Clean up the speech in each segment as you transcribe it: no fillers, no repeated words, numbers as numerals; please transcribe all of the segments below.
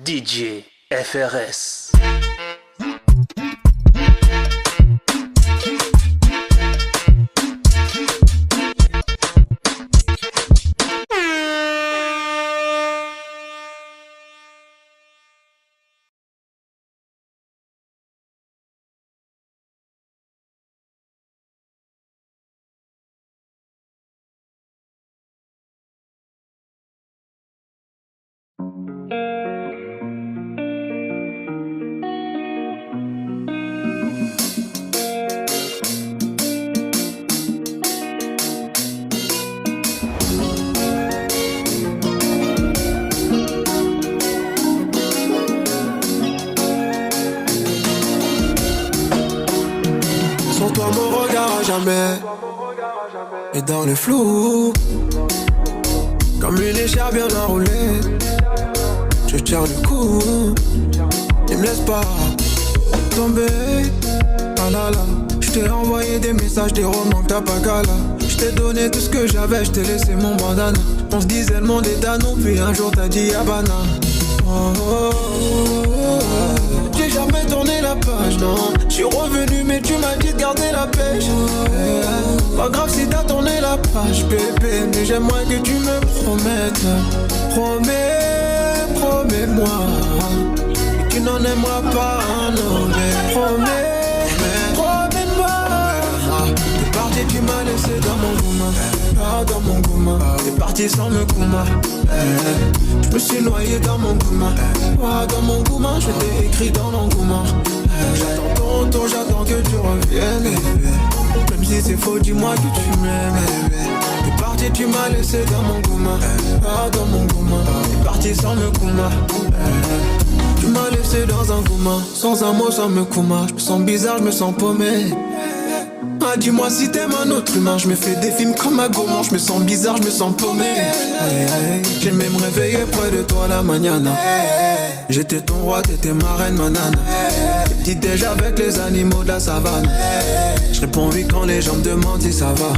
DJ FRS. Sans toi mon regard à jamais est dans le flou, comme une écharpe bien enroulée. Je tiens le coup, ne me laisse pas tomber. Ah là là, je t'ai envoyé des messages, des romans que t'as pas qu'à là. Je t'ai donné tout ce que j'avais, je t'ai laissé mon bandana. On se disait le monde est à nous, puis un jour t'as dit Yabana. J'ai jamais tourné la page, non. J'suis revenu mais tu m'as dit de garder la pêche. Pas grave si t'as tourné la page, bébé, mais j'aimerais que tu me promettes. Promets-moi que tu n'en aimeras pas un autre. Promets-moi. T'es parti, tu m'as laissé dans mon gouma. Ah, dans mon gouma. T'es parti sans me gouma. Je me suis noyé dans mon gouma. Ah, dans mon gouma, je t'ai écrit dans l'engouement. J'attends ton tour, j'attends que tu reviennes. Même si c'est faux, dis-moi que tu m'aimes. T'es parti, tu m'as laissé dans mon gouma. Ah, dans mon gouma. T'es parti sans me gouma. Tu m'as laissé dans un gouma. Sans un mot, sans me gouma. Je me sens bizarre, je me sens paumé. Ah, dis-moi si t'aimes un autre humain. Je me fais des films comme un gourmand. Je me sens bizarre, je me sens paumé. J'aimais me réveiller près de toi la mañana. J'étais ton roi, t'étais ma reine, ma nana. Petit déj avec les animaux de la savane. Je réponds oui quand les gens me demandent si ça va.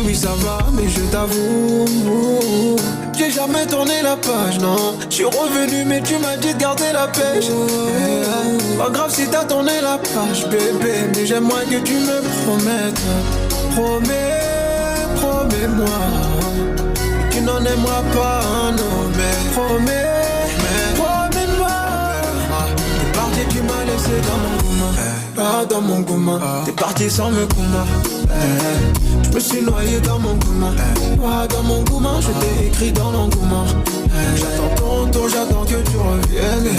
Oui ça va, mais je t'avoue, j'ai jamais tourné la page, non. J'suis revenu mais tu m'as dit de garder la pêche. Pas grave si t'as tourné la page, bébé, mais j'aimerais que tu me promettes. Promets-moi que tu n'en aimeras pas un autre. Mais promets-moi. T'es parti, tu m'as laissé dans mon gouma. Ah, dans mon gouma. T'es parti sans me gouma. Je me suis noyé dans mon gouma. Ah, dans mon gouma, je t'ai écrit dans l'engouement. J'attends ton tour, j'attends que tu reviennes.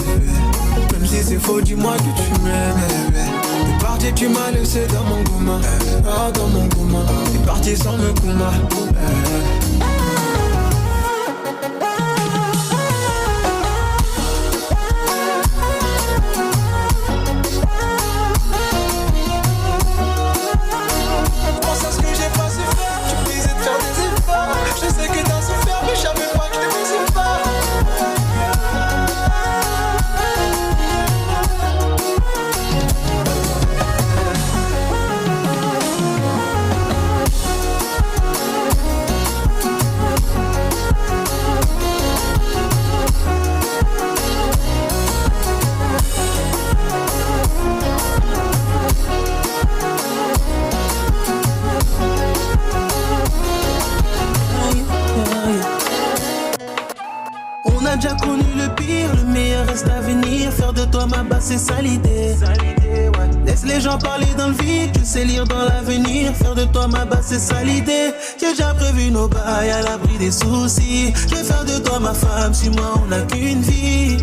Même si c'est faux, dis-moi que tu m'aimes. T'es parti, tu m'as laissé dans mon gouma. Ah, dans mon gouma. T'es parti sans me gouma. On a déjà connu le pire, le meilleur reste à venir. Faire de toi ma base, c'est ça l'idée. Ouais. Laisse les gens parler dans le vide, je sais lire dans l'avenir. Faire de toi ma base, c'est ça l'idée. J'ai déjà prévu nos bails à l'abri des soucis. Je vais faire de toi ma femme, si moi on n'a qu'une vie.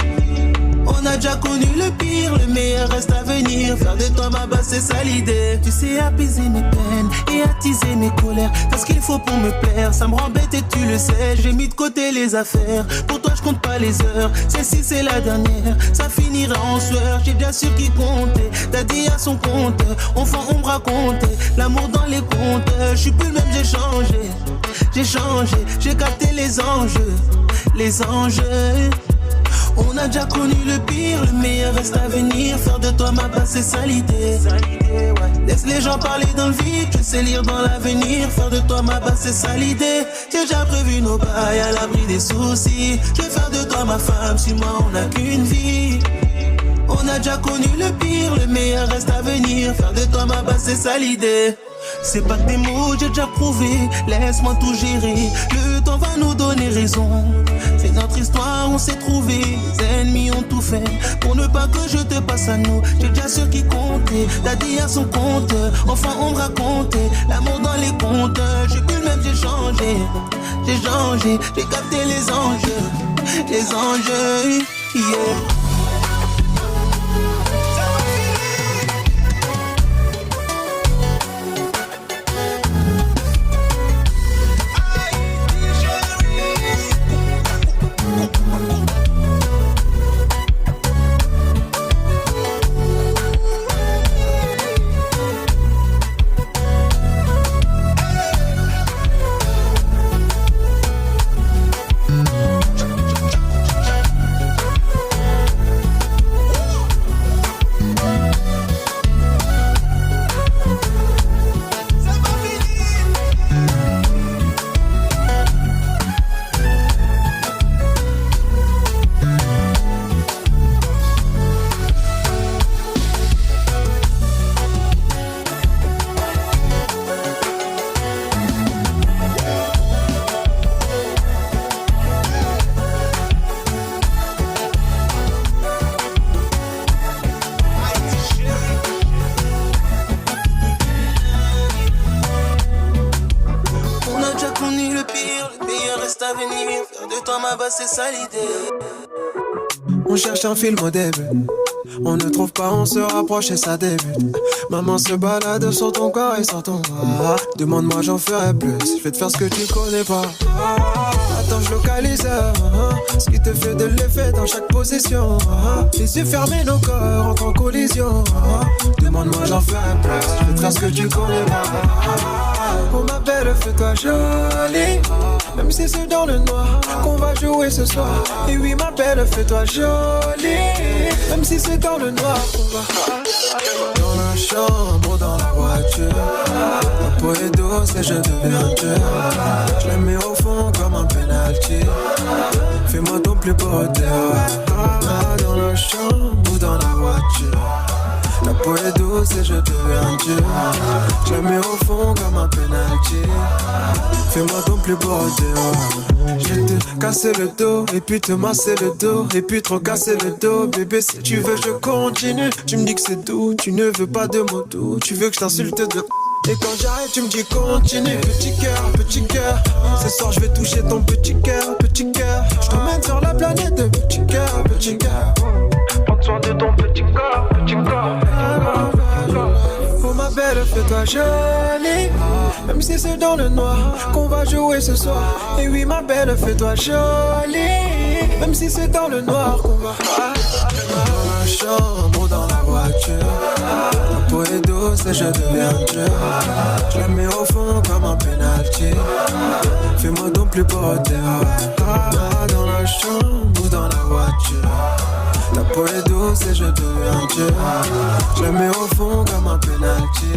On a déjà connu le pire, le meilleur reste à venir. Faire de toi ma base, c'est ça l'idée. Tu sais apaiser mes peines et attiser mes colères. T'as ce qu'il faut pour me plaire, ça me rend bête et tu le sais. J'ai mis de côté les affaires, pour toi je compte pas les heures. Celle-ci c'est la dernière, ça finira en sueur. J'ai bien sûr qui comptait, t'as dit à son compte. Enfant on me racontait, l'amour dans les comptes. Je suis plus le même, j'ai changé, j'ai capté les enjeux, les enjeux. On a déjà connu le pire, le meilleur reste à venir. Faire de toi ma base, c'est ça l'idée. Laisse les gens parler dans le vide, je sais lire dans l'avenir. Faire de toi ma base, c'est ça l'idée. J'ai déjà prévu nos bails à l'abri des soucis. Je vais faire de toi ma femme, si moi on n'a qu'une vie. On a déjà connu le pire, le meilleur reste à venir. Faire de toi ma base, c'est ça l'idée. C'est pas que des mots, j'ai déjà prouvé. Laisse-moi tout gérer, le temps va nous donner raison. C'est notre histoire, on s'est trouvé. Les ennemis ont tout fait pour ne pas que je te passe à nous. J'ai déjà su qui comptait, t'as dit à son compte. Enfin on me racontait l'amour dans les contes. J'ai plus le même, j'ai changé, j'ai capté les enjeux, yeah. C'est ça l'idée. On cherche un film au début, on ne trouve pas, on se rapproche et ça débute. Maman se balade sur ton corps et sur ton bras. Demande-moi, j'en ferai plus, je vais te faire ce que tu connais pas. Attends, je localise ce qui te fait de l'effet dans chaque position. Les yeux fermés, nos corps entrent en collision. Demande-moi, j'en ferai plus, je vais te faire ce que tu connais pas. Oh ma belle, fais-toi jolie, même si c'est dans le noir qu'on va jouer ce soir. Et oui ma belle, fais-toi jolie, même si c'est dans le noir qu'on va. Dans la chambre ou dans la voiture, ma peau est douce et je deviens dur. Je la mets au fond comme un penalty. Fais-moi ton plus beau terre. Dans la chambre ou dans la voiture, ta peau est douce et je deviens dur. Je la mets au fond comme un penalty. Fais-moi ton plus beau dehors. Je vais te casser le dos et puis te masser le dos et puis te recasser le dos. Bébé, si tu veux je continue. Tu me dis que c'est doux, tu ne veux pas de mots doux. Tu veux que je t'insulte de... Et quand j'arrête tu me dis continue. Petit cœur, petit cœur. Ce soir je vais toucher ton petit cœur, petit cœur. Je t'emmène sur la planète de petit cœur, petit cœur. Prends soin de ton petit corps, petit corps. Oh ma belle, fais-toi jolie, même si c'est dans le noir qu'on va jouer ce soir. Et oui ma belle, fais-toi jolie, même si c'est dans le noir qu'on va. Dans la chambre ou dans la voiture, ma peau est douce et je deviens dur. Je la mets au fond comme un penalty. Fais-moi ton plus beau terrain. Dans la chambre ou dans la voiture, ta peau est douce et je deviens dur. Je la mets au fond comme un penalty.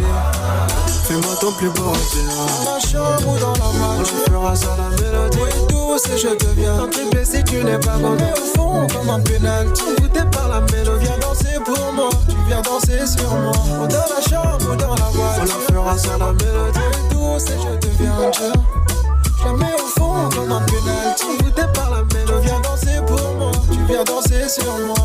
Fais-moi ton plus beau terrain. Dans la chambre ou dans la voiture, on fera sur la mélodie. Ta peau est douce et je deviens un triplé si tu n'es pas bon. Au fond comme un penalty. Envoûté par la mélodie, viens danser pour moi. Tu viens danser sur moi. Dans la chambre ou dans la voiture, on fera sur la mélodie. Ta peau est douce et je deviens dur. Je la mets au fond comme un penalty. Envoûté par la mélodie, viens danser pour moi. Tu viens danser sur moi.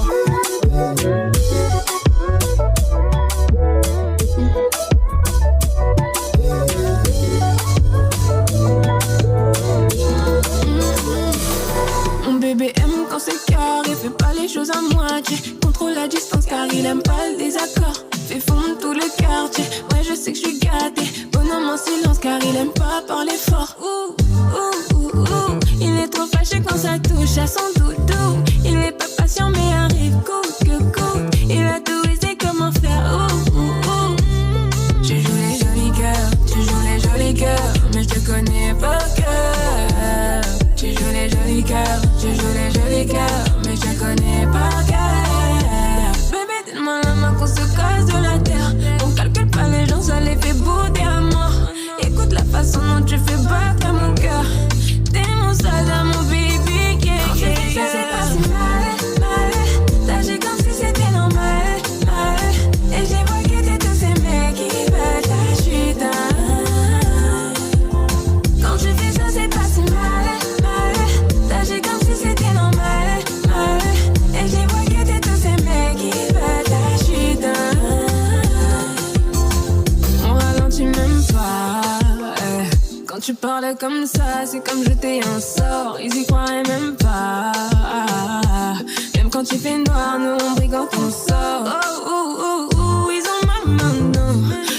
Mon bébé aime quand c'est carré, fait pas les choses à moitié. Contrôle la distance car il aime pas le désaccord. Fait fondre tout le quartier, ouais je sais que je suis gâtée. Bonhomme en silence car il aime pas parler fort. Il est trop fâché quand ça touche à son doudou. Il n'est pas patient mais arrive coûte que coûte. Il a tout essayé comment faire. Je joue les jolis cœurs, tu joues les jolis cœurs, mais je te connais pas cœur. Tu joues les jolis cœurs, tu joues les jolis cœurs, mais je te connais par cœur. Bébé, donne-moi la main qu'on se casse de la terre. On calcule pas les gens, ça les fait bouder à mort. Écoute la façon dont tu fais battre à mon cœur. T'es mon soldat, mon baby, yeah, yeah, yeah. Ça c'est pas si mal, mal. T'agis comme si c'était normal, mal. Et j'ai voyé de tous ces mecs qui veulent ta chute. Quand tu fais ça c'est pas si mal, mal. T'agis comme si c'était normal, mal. Et j'ai voyé de tous ces mecs qui veulent ta chute. On ralentit même pas, Quand tu parles comme ça, c'est comme jeter un sort. Ils y croiraient même pas. Même quand tu fais noir, nous on brille quand on sort. Ils ont mal maintenant.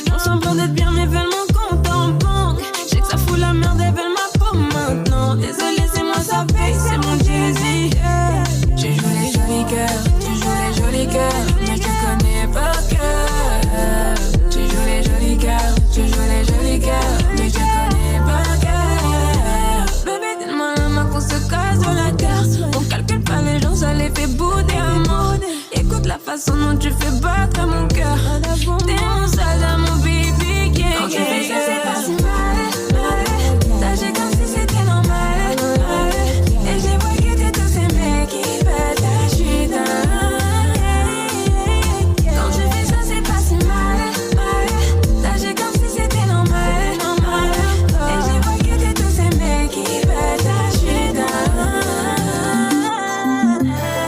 Ils ont semblant d'être bien, mais veulent mon compte en banque. Je sais que ça fout la merde, elles veulent ma peau maintenant. Désolé, c'est moi, ça paye, c'est mon Jay-Z. Tu joues les jolis cœurs, tu joues les jolis cœurs, mais je te connais par cœur. Tu joues les jolis cœurs, tu joues les jolis cœurs, mais je te connais par cœur. Bébé, donne-moi la main qu'on se casse de la terre. On calcule pas les gens, ça les fait bouder à mort. Écoute la façon dont tu fais battre à mon cœur. T'es mon soldat, mon baby, yeah, quand tu fais ça, c'est pas si mal, mal. T'agis comme si c'était normal, mal. Et j'ai voyé de tous ces mecs qui veulent ta chute. Quand tu fais ça, c'est pas si mal, mal. T'agis comme si c'était normal, normal. Et j'ai voyé de tous ces mecs qui veulent ta chute.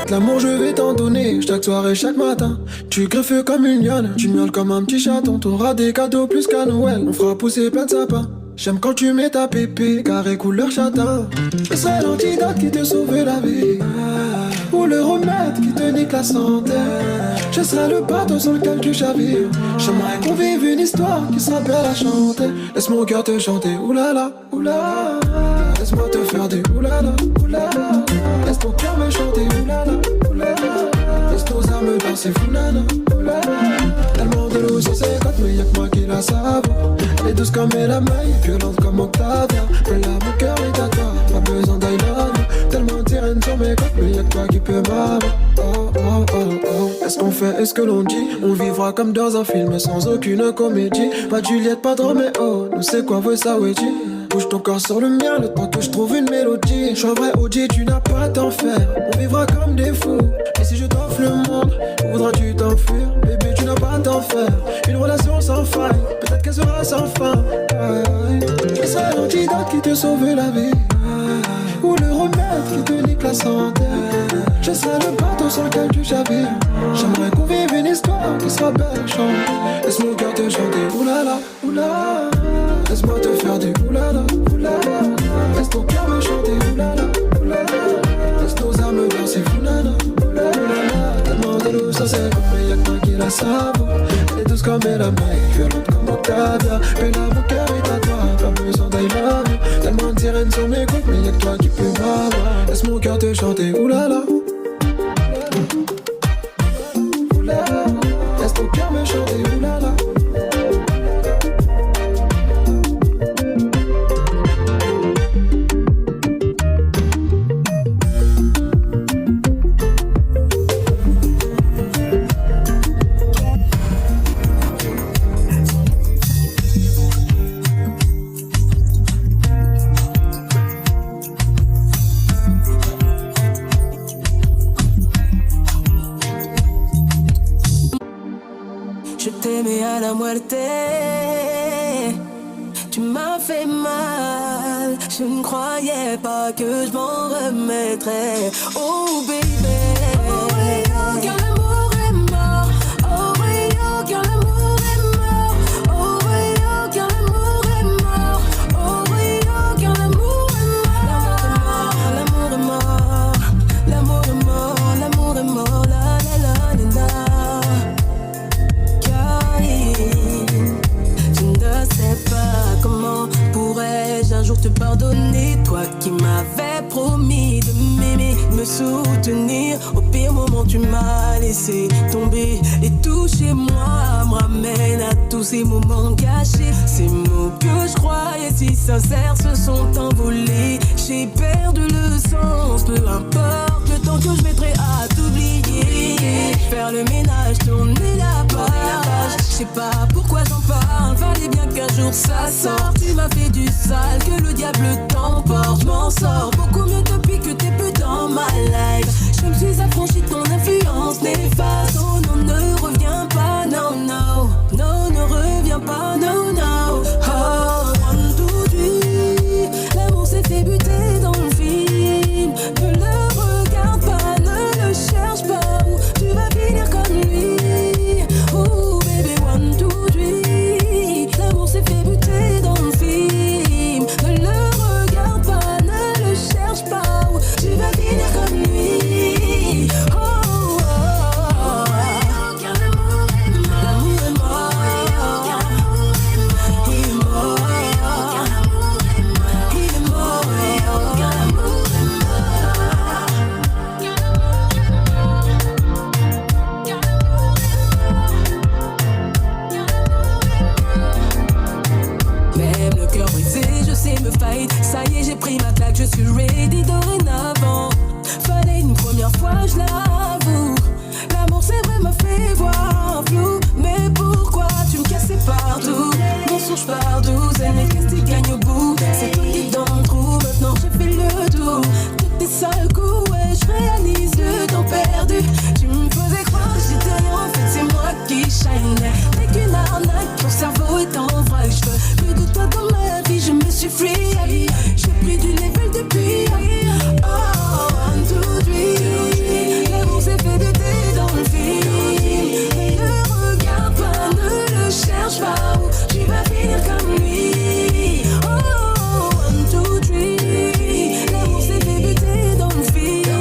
L'amour je vais t'en donner, chaque soir et chaque matin. Tu greffes comme une lionne, tu miaules comme un petit chaton. T'auras des cadeaux plus qu'à Noël, on fera pousser plein de sapins. J'aime quand tu mets ta pépé, carré couleur châtain. Je serai l'antidote qui te sauve la vie, ou le remède qui te nique la santé. Je serai le bateau sur lequel tu chavires. J'aimerais qu'on vive une histoire qui sera belle à chanter. Laisse mon cœur te chanter, oulala, oulala. Laisse-moi te faire des oulala, oulala. Laisse ton cœur me chanter, oulala, oulala. Laisse nos âmes danser, foulala, oulala. Tellement de l'eau sur ses côtes, mais y'a que moi qui la savoure. Elle est douce comme elle a maille, violente comme Octavia. Mais là mon cœur est à toi, pas besoin d'I love you. Tellement de sirènes sur mes côtes, mais y'a que toi qui peux m'avoir. Oh oh oh oh. Est-ce qu'on fait, est-ce que l'on dit? On vivra comme dans un film sans aucune comédie. Pas de Juliette, pas de Roméo, nous c'est quoi veut ça, ouais, bouge ton corps sur le mien, le temps que je trouve une mélodie. Je suis un vrai OG, tu n'as pas à t'en faire. On vivra comme des fous. Et si je t'offre le monde, voudras-tu t'enfuir? Bébé, tu n'as pas à t'en faire. Une relation sans faille, peut-être qu'elle sera sans fin. Je serai l'antidote qui te sauve la vie, ou le remède qui te nique la santé. Je serai le bateau sur lequel tu chavires. J'aimerais qu'on vive une histoire qui sera belle à chanter. Laisse mon cœur te chanter, oulala, oulala. Laisse-moi te faire des oulala, oulala. Laisse ton cœur me chanter, oulala, oulala. Laisse nos âmes danser, oulala, oulala. Tellement de l'eau sur ses côtes, mais y'a que moi qui la savoure. Elle est douce comme elle a maille, violente comme Octavia. Mais là mon cœur est à toi, pas besoin d'I love you. Tellement de sirènes sur mes côtes, mais y'a que toi qui peux m'avoir. Laisse mon cœur te chanter, oulala, oulala. Laisse ton cœur me chanter, oulala. À la muerte, tu m'as fait mal. Je ne croyais pas que je m'en remettrais. Oh baby, oh oui, oh, car l'amour est mort. Oh oui, oh, car l'amour est mort. Oh oui, oh, car l'amour est mort. Oh oui, oh, car l'amour est mort. L'amour est mort, l'amour est mort, l'amour est mort, la la la la la. Je ne sais pas comment pourrais-je un jour te pardonner, toi qui m'avais promis de m'aimer, me soutenir. Au pire moment tu m'as laissé tomber. Et tout chez moi me ramène à tous ces moments cachés. Ces mots que je croyais si sincères se sont envolés. J'ai perdu le sens, peu importe le temps que je mettrai à t'oublier. Faire le ménage, tourner la page. Je sais pas pourquoi j'en parle, fallait bien qu'un jour ça sorte. Tu m'as fait du sale, que le diable t'emporte. Je m'en sors beaucoup mieux depuis que t'es plus dans ma life. Je me suis affranchie de ton influence néfaste. Oh non, ne reviens pas, non, non. Non, ne reviens pas, non, non. Oh, 1, 2, 3. L'amour s'est fait buter dans le film. Ne le regarde pas, ne le cherche pas. Ou tu vas finir comme lui. Oh baby, 1, 2, 3. L'amour s'est fait buter dans le film. Ne le regarde pas, ne le cherche pas. Ou tu vas finir comme lui. Oh, oh, oh. Car l'amour est mort. L'amour est mort. Il est mort. Car l'amour est mort. Il est mort. Car l'amour est mort. Même le cœur brisé, je sais me fight. Ça y est, j'ai pris ma claque, je suis ready dorénavant. Fallait une première fois, je l'avoue. L'amour c'est vrai m'a fait voir flou. Mais pourquoi tu me cassais partout? Mensonge par douzaine, et qu'est-ce qui gagne au bout? C'est toi qui es dans le trou, maintenant j'ai fait le tour. Tous tes sales coups, ouais, je réalise le temps perdu. Tu me faisais croire que j'étais rien, en fait c'est moi qui shine. T'es qu'une arnaque, ton cerveau est en vrac. Je veux plus de toi dans ma vie, je me suis free. J'ai pris du level depuis. Oh, 1, 2, 3. L'amour s'est fait buter dans le film. Ne regarde pas, ne le cherche pas. Ou tu vas finir comme lui. Oh, 1, 2, 3. L'amour s'est fait buter dans le film.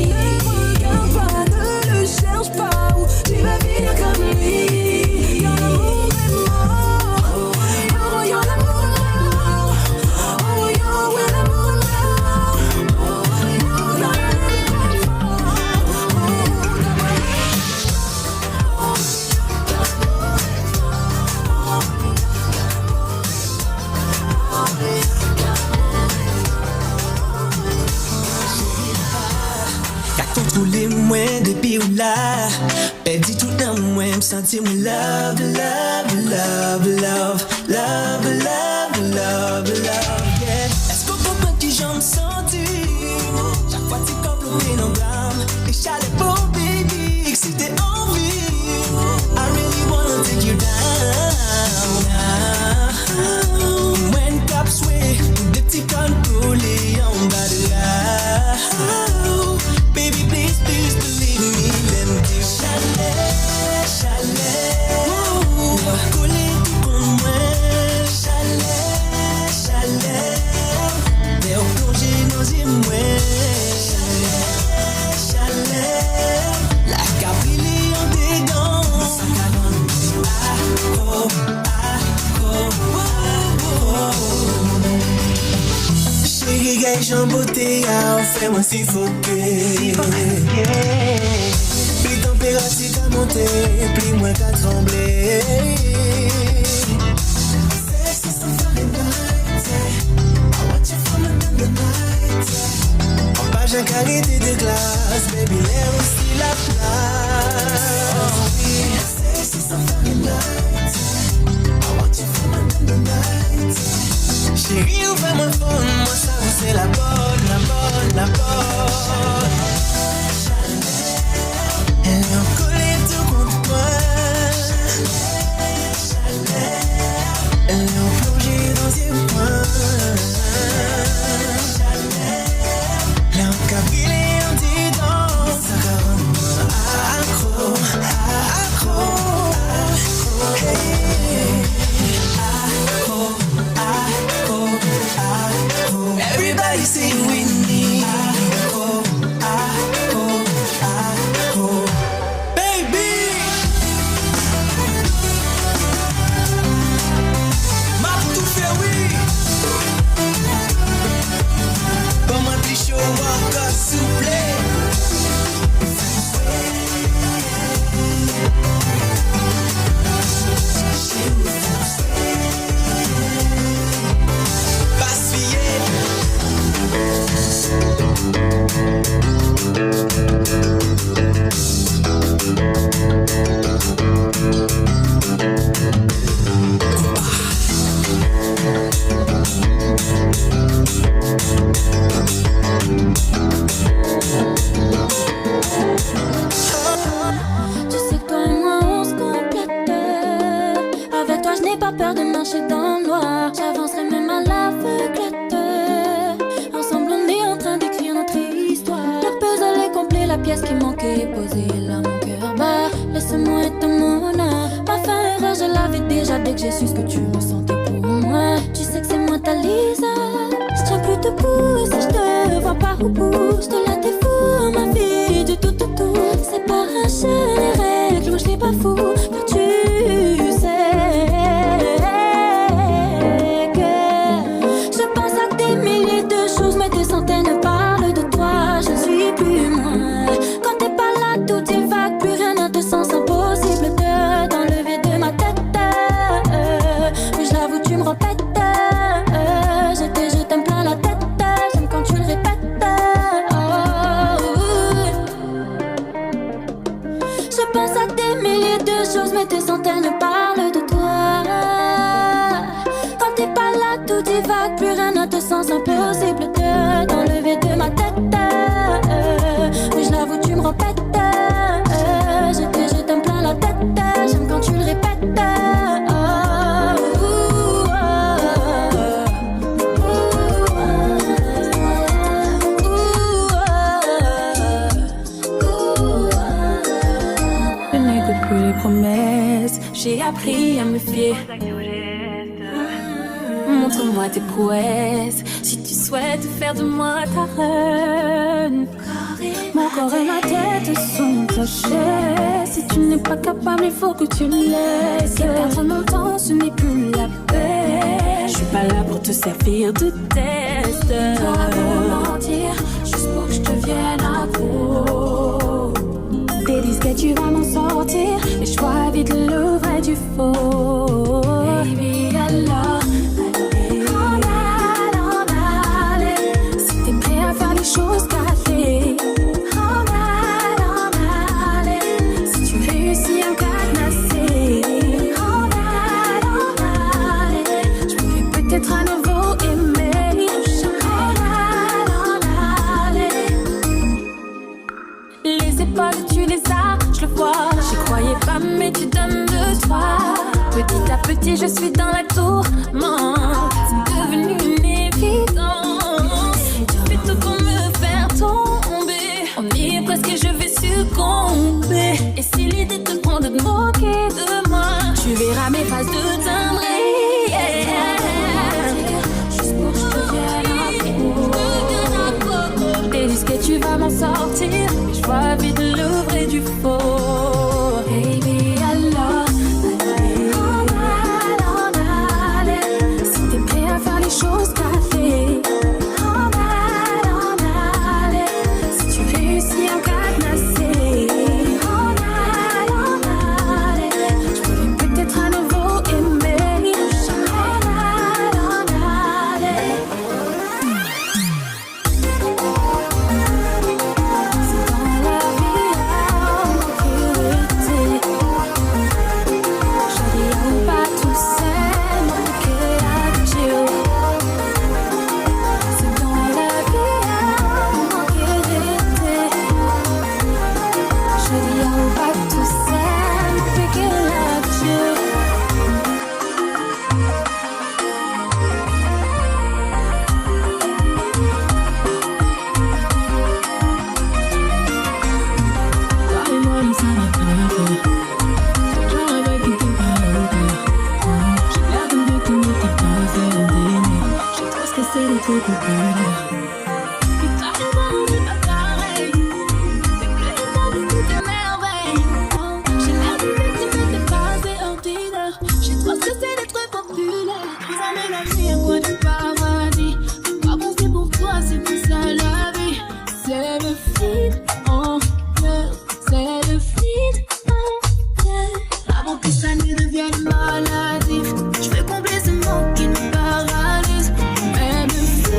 Ne regarde pas, ne le cherche pas. Ou tu vas finir comme lui. Car l'amour est mort. Oh, yo, l'amour est mort. Oh, yo, ouais, l'amour est mort. Oh, l'amour est mort. Quand on trouve les moins depuis ou là, elle dit tout dans moi, me sentir mon love, love, love, love, love, love, love, love, yeah. Est-ce qu'on comprend qui j'en me sentis? Chaque fois tu complètes nos blâmes, et j'allais pour baby, que si t'es envie, I really wanna take you down. When cops sway, des petits contrôlés en bas de là. Baby, please, please believe me, let me do chalet, chalet. Coller tout contre moi, chalet, chalet. T'es au plongé dans émouets, chalet, chalet. La capille en dedans, ça calonne. Ah, oh, ah, oh, oh, oh. Chérie, gars, j'en beauté, fais-moi suffoquer. Plus température qu'à monter, plus moins qu'à trembler. Sexy something in the night, I want you from the night. En page un qualité de glace, baby, l'air aussi la place. Oh oui, sexy something in the night, I want you from the night. Chérie, ouvre-moi le phone, moi ça c'est la bonne, la bonne, la bonne. Elle est en collée tout contre moi. Elle est en plongée dans ses poings. Elle est en cabine et en dedans. Ça rend moi accro, accro, accro. Hey. Accro, accro, accro. Everybody say with me. Pas peur de marcher dans le noir, j'avancerai même à l'aveuglette. Ensemble on est en train d'écrire notre histoire. Le puzzle est complet, la pièce qui manquait posée là mon cœur bat. Laisse-moi être mon âme. Ma fin heureuse je l'avais déjà dès que j'ai su ce que tu ressentais pour moi. Tu sais que c'est moi ta Lisa. Je tiens plus debout si je te vois pas au bout. Je te la dévoue ma vie du tout. C'est pas un jeu les règles, moi je l'ai pas fou. Car tu sais mais des centaines parlent de toi, je ne suis plus moi. Quand t'es pas là, tout est vague, plus rien n'a de sens, impossible de t'enlever de ma tête. Mais je l'avoue, tu me répètes. Je t'aime plein la tête, j'aime quand tu le répètes. Je pense à des milliers de choses, mais des centaines parlent de toi. Quand t'es pas là, tout est vague, plus rien n'a de sens, impossible de t'enlever de ma tête. Mais je l'avoue, tu me répètes. Je t'aime plein la tête, j'aime quand tu le répètes. Je n'écoute plus les promesses, j'ai appris à me fier. Montre-moi tes prouesses, si tu souhaites faire de moi ta reine. Mon corps et ma tête sont cachés. Si tu n'es pas capable, il faut que tu me laisses. Perdre mon temps, ce n'est plus la paix. Je suis pas là pour te servir de test. T'auras beau mentir, juste pour que je devienne accro. Des disquettes, tu vas m'en sortir. Les choix vite le vrai du faux. Baby, alors choses cachées. Si tu réussis à me cadenasser, je pourrais peut-être à nouveau aimer. Les épaules tu les as, je le vois. J'y croyais pas mais tu donnes de toi. Petit à petit je suis dans la tourmente. C'est devenu une évidence. Tu fais tout pour me faire tomber. On y est presque et je vais succomber. Et si l'idée te prend de te moquer de moi, tu verras mes phases de timbrée. Juste pour que je devienne accro. Des disques tu vas m'en sortir. Mais je vois vite le vrai du faux. Baby, alors si t'es prêt à faire les choses café. Si tu réussis à me cadenasser, je pourrais peut-être à nouveau aimer. Je veux combler ce manque qui me paralyse. Même si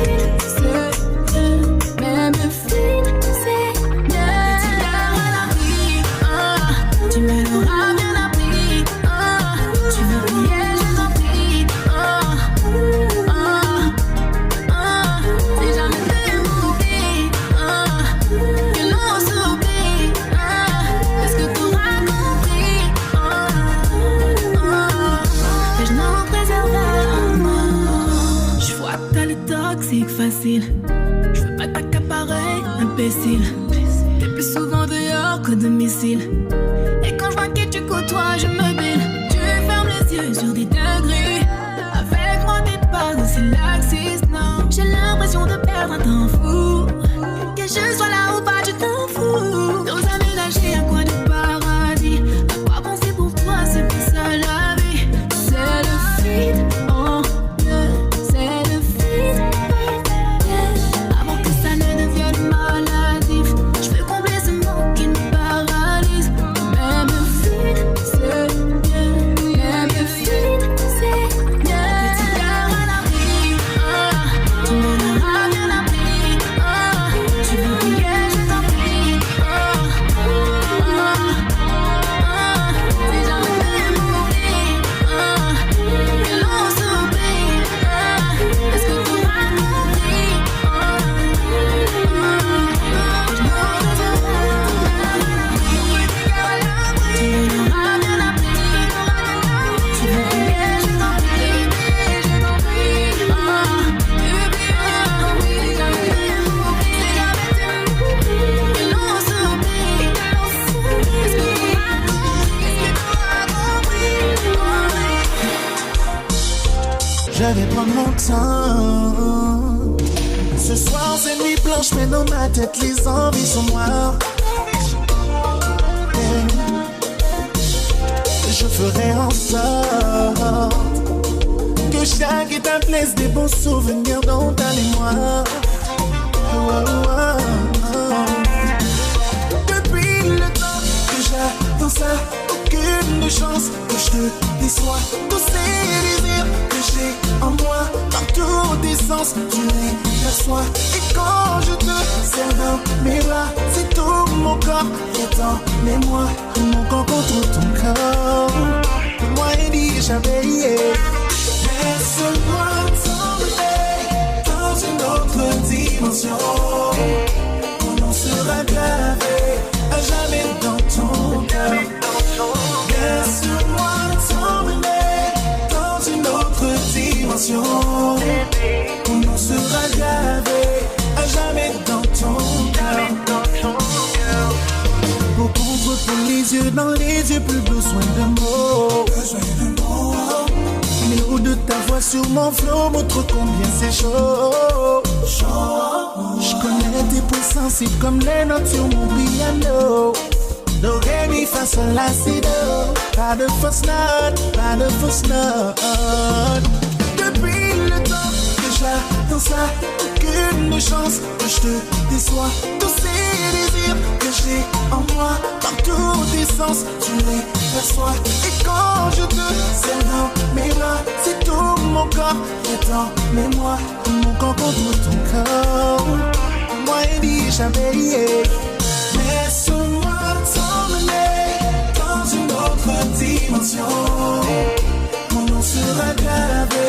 imbécile. T'es plus souvent dehors qu'au domicile. Et quand je vois qui tu côtoies, je me bile. Tu fermes les yeux sur des degrés. Avec moi, t'es pas aussi laxiste, non. J'ai l'impression de perdre un temps fou. Que je sois là ou pas, tu t'en fous. Nous aménager un coin de paradis. À quoi penser pour toi, c'est plus ça la vie. C'est le feed, oh, c'est le feed. Avant que ça ne devienne maladif, je veux combler ce manque qui nous paralyse. Même le feed, c'est bien. Même le feed, c'est bien. Petit cœur à l'abri, tu me l'auras bien appris. Tu veux briller, je t'en prie. Si jamais t'es mourir, que l'on s'oublie. Est-ce que tu m'as compris? Tu me l'auras bien appris. Tu veux briller, je t'en prie. Je t'en prie. Si jamais t'es mourir, que l'on s'oublie. Est-ce que tu m'as compris? Est-ce que tu m'as compris? Je vais prendre mon temps. Ce soir c'est nuit blanche, mais dans ma tête les envies sont noires. Je ferai en sorte que chaque étape laisse des bons souvenirs dans ta mémoire. Depuis le temps que j'attends ça, aucune chance que je te déçois. Tous ces désirs que j'ai en moi, dans tous tes sens, tu les perçois. Et quand je te serre dans mes bras, c'est tout mon corps qui est en mémoire. Mon corps contre ton corps, moi et dit jamais. Laisse-moi t'emmener dans une autre dimension. Mon nom sera gravé à jamais dans ton cœur. Laisse-moi t'emmener dans une autre dimension. Mon nom sera gravé à jamais dans ton cœur. Pour contre pour les yeux, dans les yeux, plus besoin de mots. Mais l'eau de ta voix sur mon flot montre combien c'est chaud. Je connais tes points sensibles comme les notes sur mon piano. Do, ré, mi, fa, sol, la, si, do. Pas de fausse note, pas de fausse note. Depuis le temps que j'attends ça, aucune chance que je te déçois. Tous ces désirs que j'ai en moi, dans tous tes sens, tu les perçois. Et quand je te serre dans mes bras, c'est tout mon corps qui est en mémoire. Mon corps contre ton corps, moi et dit jamais. Laisse-moi t'emmener dans une autre dimension. Mon nom sera gravé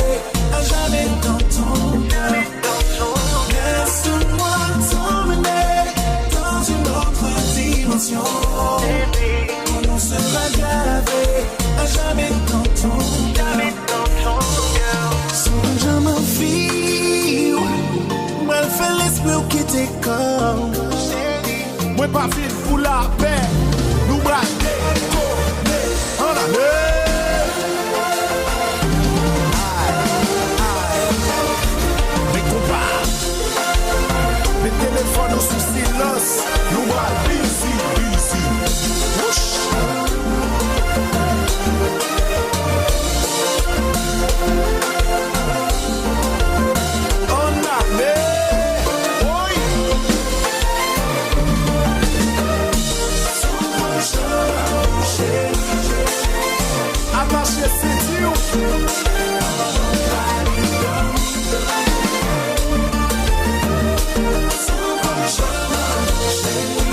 à jamais dans ton cœur. Laisse-moi t'emmener dans une autre dimension. Mon nom sera gravé à jamais dans ton cœur. Sans jamais vivre, moi le fait l'esprit qui t'écorne. Moi pas vite pour la paix, nous braquer, en allée. Mais combat, les téléphones sous silence, nous braquer ici. Some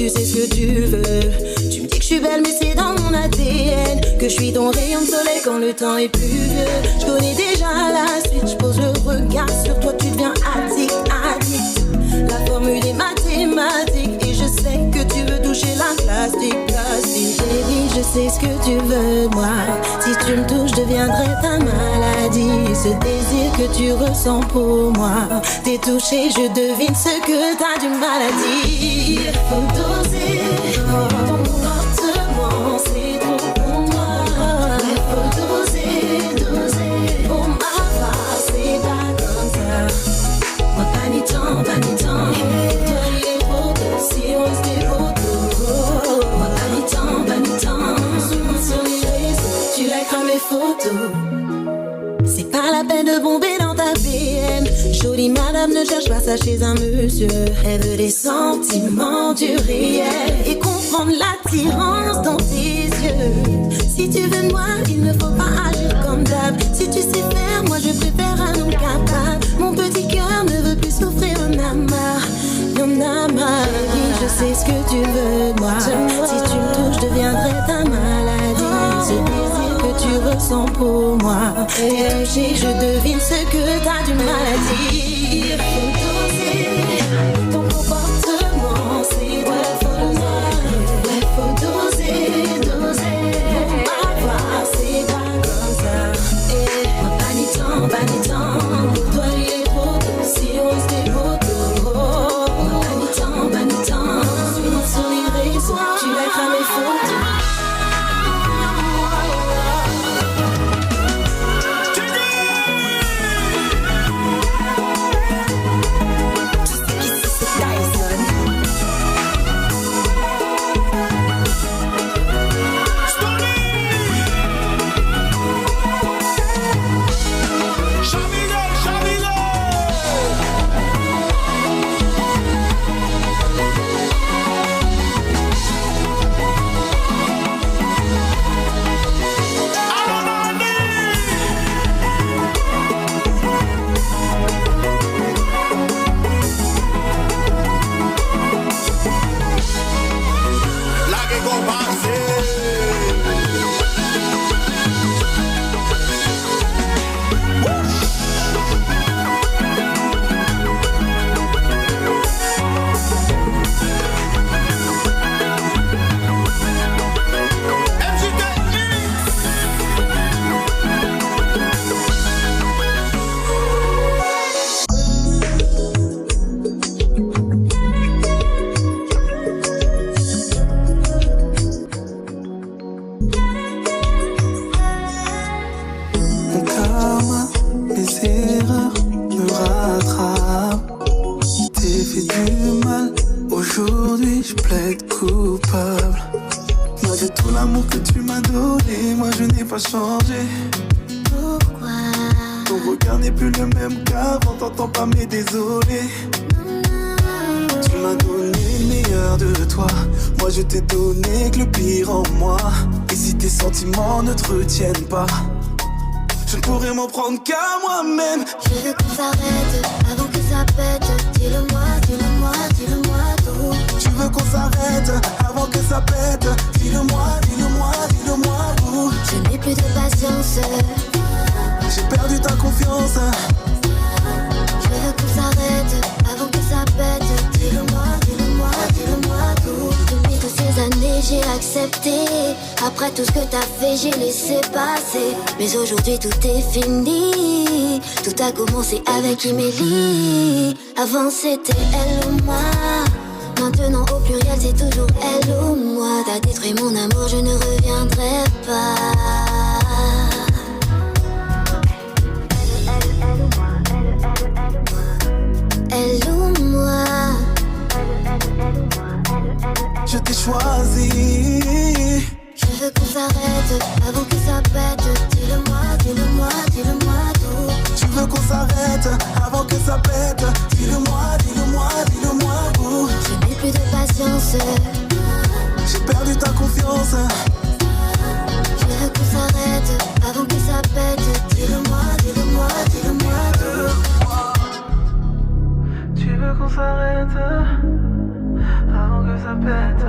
tu sais ce que tu veux. Tu me dis que je suis belle mais c'est dans mon ADN, que je suis ton rayon de soleil quand le temps est pluvieux. Je connais déjà la suite, je pose le regard sur toi, tu deviens addict, addict. La formule est mathématique et je sais que tu veux toucher la plastique. Baby, je sais ce que tu veux, moi. Si tu me touches, je deviendrai ta maladie. Ce désir que tu ressens pour moi. T'es touché, je devine ce que t'as du mal à dire. Faut doser, ton comportement, c'est trop pour moi. Mais faut doser, doser. Pour ma part, c'est pas comme ça. Moi, pas ni temps, pas ni temps. Toi, il est beau, si on se dévote. Moi, pas ni temps. Suis-moi sur les réseaux, tu likes mes photos. C'est pas la peine de bomber dans ta VM. Jolie madame ne cherche pas ça chez un monsieur. Elle veut des sentiments du réel et comprendre l'attirance dans tes yeux. Si tu veux de moi, il ne faut pas agir comme d'hab. Si tu sais faire, moi je préfère un homme capable. Mon petit cœur ne veut plus souffrir, y'en a marre. Oui, je sais ce que tu veux, moi. Si tu me touches, je deviendrai ta maladie. Ce désir que tu ressens pour moi. T'es touché, je devine ce que t'as du mal à dire. Faut doser, ton comportement, c'est ouais, faut doser. Ouais, faut doser, doser. Pour ma c'est pas comme ça. Et moi, pas ni temps. Pour toi, il est trop tôt. Si on se dévote. Tu likeras mes photos. Changé. Pourquoi? Ton regard n'est plus le même qu'avant, t'entends pas mais désolé. Tu m'as donné le meilleur de toi, moi je t'ai donné que le pire en moi. Et si tes sentiments ne te retiennent pas, je ne pourrais m'en prendre qu'à moi-même. Je veux qu'on s'arrête avant que ça pète. Dis-le-moi, dis-le-moi, dis-le-moi tout. Tu veux qu'on s'arrête avant que ça pète. Dis-le-moi, dis-le-moi, dis-le-moi tout. Je n'ai plus de patience. J'ai perdu ta confiance. Je veux qu'on s'arrête avant que ça pète. Dis-le-moi, dis-le-moi, dis-le-moi tout. Depuis toutes ces années j'ai accepté. Après tout ce que t'as fait j'ai laissé passer. Mais aujourd'hui tout est fini. Tout a commencé avec Imélie. Avant c'était elle ou moi. Maintenant au pluriel c'est toujours elle ou moi. T'as détruit mon amour, je ne reviendrai pas. Elle ou moi. Je t'ai choisi. Je veux qu'on s'arrête avant que ça pète. Dis-le-moi, dis-le-moi, dis-le-moi tout. Tu veux qu'on s'arrête avant que ça pète. Dis-le-moi, dis-le-moi, dis-le-moi tout. Je n'ai plus de patience. J'ai perdu ta confiance. Je veux qu'on s'arrête avant que ça pète. Dis-le-moi, dis-le-moi, dis-le-moi tout. Tu veux qu'on s'arrête avant que ça pète.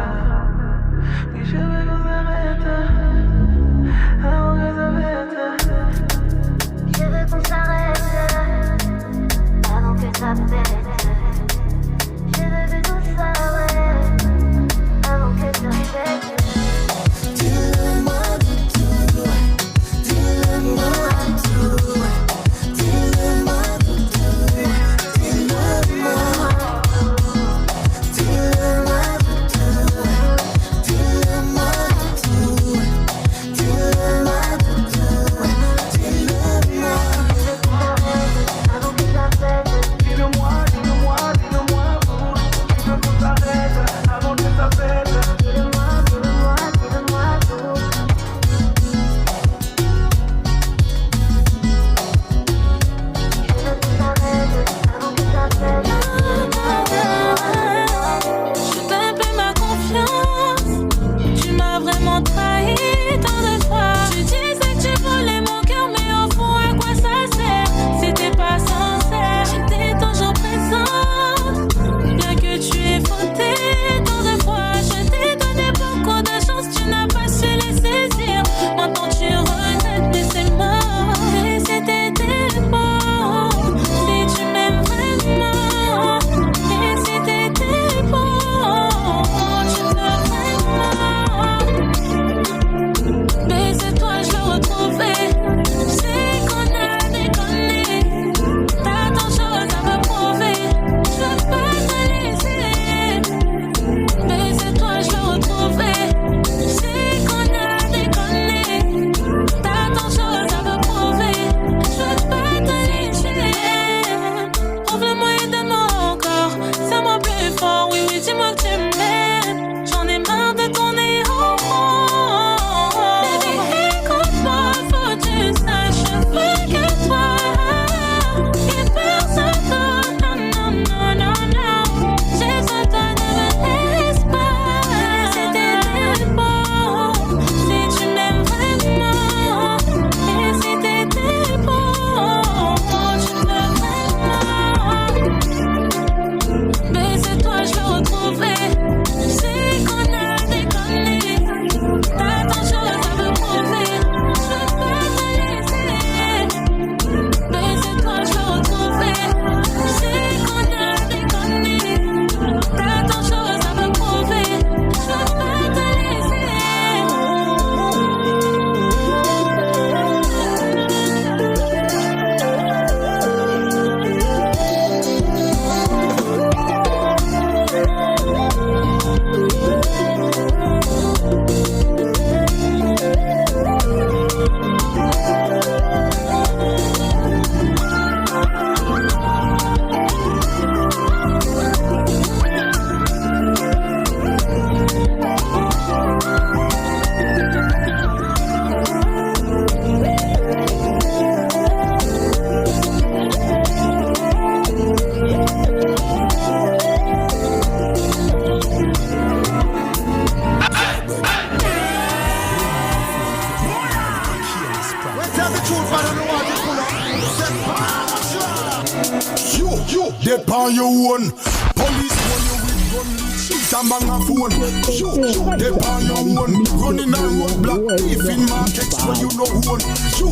dep on your own. Police want you with gun, shoot and bang a phone. You dep on your own. Running a roadblock, thief in markets where you know one. You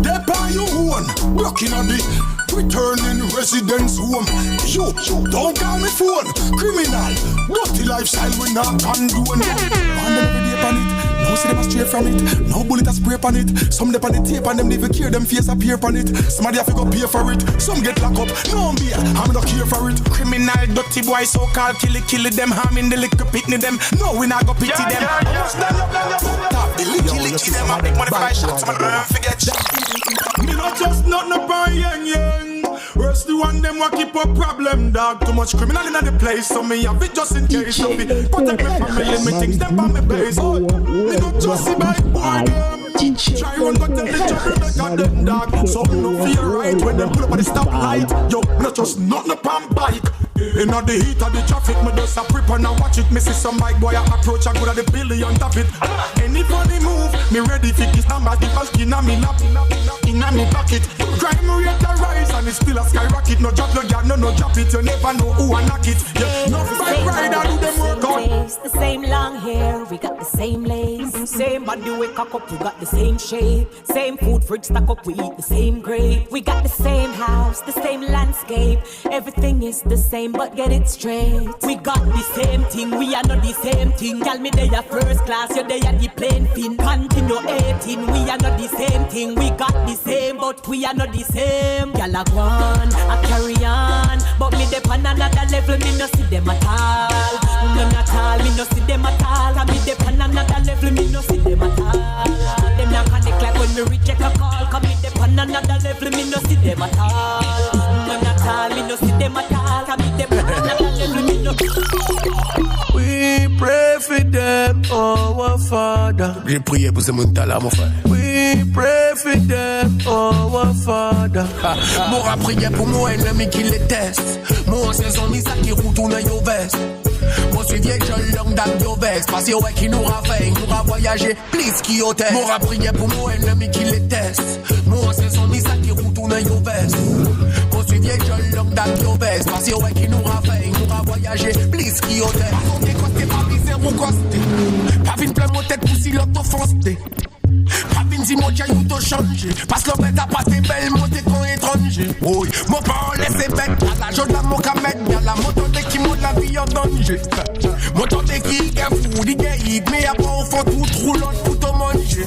dep on your own. Blocking on the returning residence home. You don't call me phone. Criminal, dirty lifestyle we not condone. And every day on it. No see them a stray from it. No bullet a spray on it. Some dep on the tape and them never care. Them face appear on it. Somebody have to go pay for it. Some get locked up. No beer, I'm not care for it. Criminal, dirty boy, so called kill them. Harming the liquor pitney them. No, we not go pity them. The licky them. I make money for my shots. I'm gonna forget shot. Me not just nothing upon yang. Worse the one them what keep a problem, dog. Too much criminal in the place, so me have it just in case. So me protect my family, me things them on my base. Me not just see by boy them. Try run but tell the jury they got them, dog. So me no feel right when them pull up at the stoplight. Yo, me not just nothing upon bike. In all the heat of the traffic, me just a prep and I watch it. Me see some bike boy I approach, I go to the billion of it. Any funny move, me ready for kiss numbers. The bulky in me lap, in me pocket. Crime rate a rise and it's still a skyrocket. No drop no gal, no drop it. You never know who a knock it. Yeah, no bike rider do them work out. The same long hair, we got the same lace. Same body we cock up, we got the same shape. Same food fridge stack up, we eat the same grape. We got the same house, the same landscape. Everything is the same, but get it straight. We got the same thing, we are not the same thing. Tell me they are first class, you they are the plain fin. Continue 18, we are not the same thing. We got the same, but we are not the same. Y'all are gone, I carry on. But me dep on another level, me no see them at all. None at all, me no see them at all. And me dep on another level, me no see them at all. Them not connect like when me reject a call. Cause me dep on another level, me no see them at all. None at all, me no see them at all. Cause me dep on another level, me no. We pray for them, our Father. J'ai prié pour ce monde-là, mon frère. We pray for them, our Father. M'aura prié pour mon ennemi qui les teste. Mon saison mis ça qui roule dans yo veste. Mon suis vieille jeune langue dans yo veste. Parce que ouais qui nous fait, nous a voyagé, plus qui au test. M'aura prié pour mon ennemi qui les teste. Mon saison mis ça qui roule dans yo veste. Mon suis vieille jeune langue dans yo veste. Parce que ouais qui nous fait, nous a voyagé, plus qui au test. On est costé, pas visé ou costé. Pas vine plein mon tête pour si l'autre offense. Pas vine si mon dieu ou t'as changé. Parce que l'homme t'a passé belle, mon t'es con étranger. Oui, mon parent laisse bête. À la jaune, mon camède. Y'a la moto qui monte la vie en danger. Mon tante qui est fou, il est hit. Mais après, au fond, tout roulant pour te manger.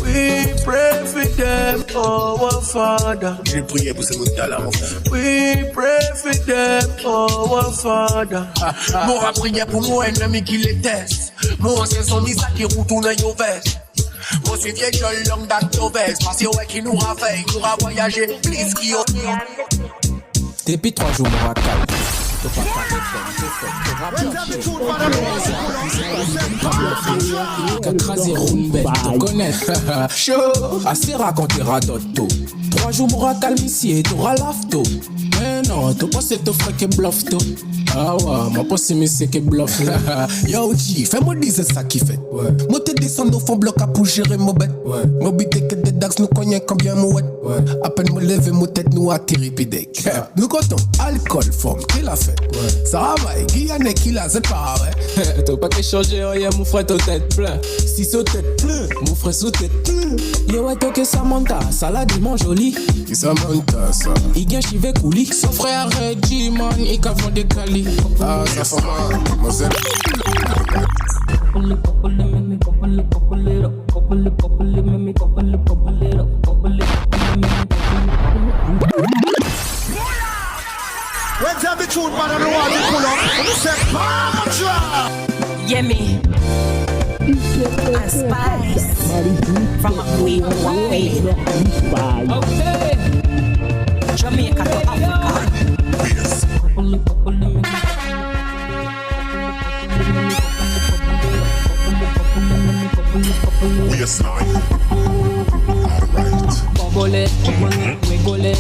We pray for them, our Father. J'ai prié pour ce monde-là, mon frère. We pray for them, our Father. M'aura prié pour mon ennemi qui les teste. Mon saison mis ça qui roule dans yo veste. Mon suis vieille jeune langue dans yo veste. Parce que ouais qui nous a fait, nous a voyagé, plus qui au depuis 3 jours, mon racal. Crasé Rumbet, tu connais. Chaud, assez raconter à Dotto. 3 jours, mon racal, ici, t'auras l'afto. Mais non, t'as pas cette offre qui bluffe, toi. Ah ouais, ma posse c'est qui bluffe. Yo, G, fais-moi dire ça qui fait. Ouais. Moi, te descends au fond bloc à pour gérer mon bête. Ouais. Moi, bité que des dax nous cognent combien mouette. Ouais. À peine me lever, mon tête nous attire pidec. Nous comptons alcool, forme, qui l'a fait. Ouais. Ça va, Guyane qui l'a, c'est pas vrai. T'as pas qu'à changer, rien, mon frère, ta tête plein. Si sa tête plein, mon frère, sous tête plein. Yo, ouais, toi que ça monte, ça l'a dit mon joli. Qui ça monte, ça? Il gagne chivé coulis. Son frère, Reggie, man, il cavant des calis. Ah, ça fait mal, moi c'est... When tell the truth, man, I don't want to pull up. You say, Mama, Yemi and Spice from a queen to a queen. Okay. Jamaica to Africa. Yes. Yes, now. Alright. Bubble it, wiggle it,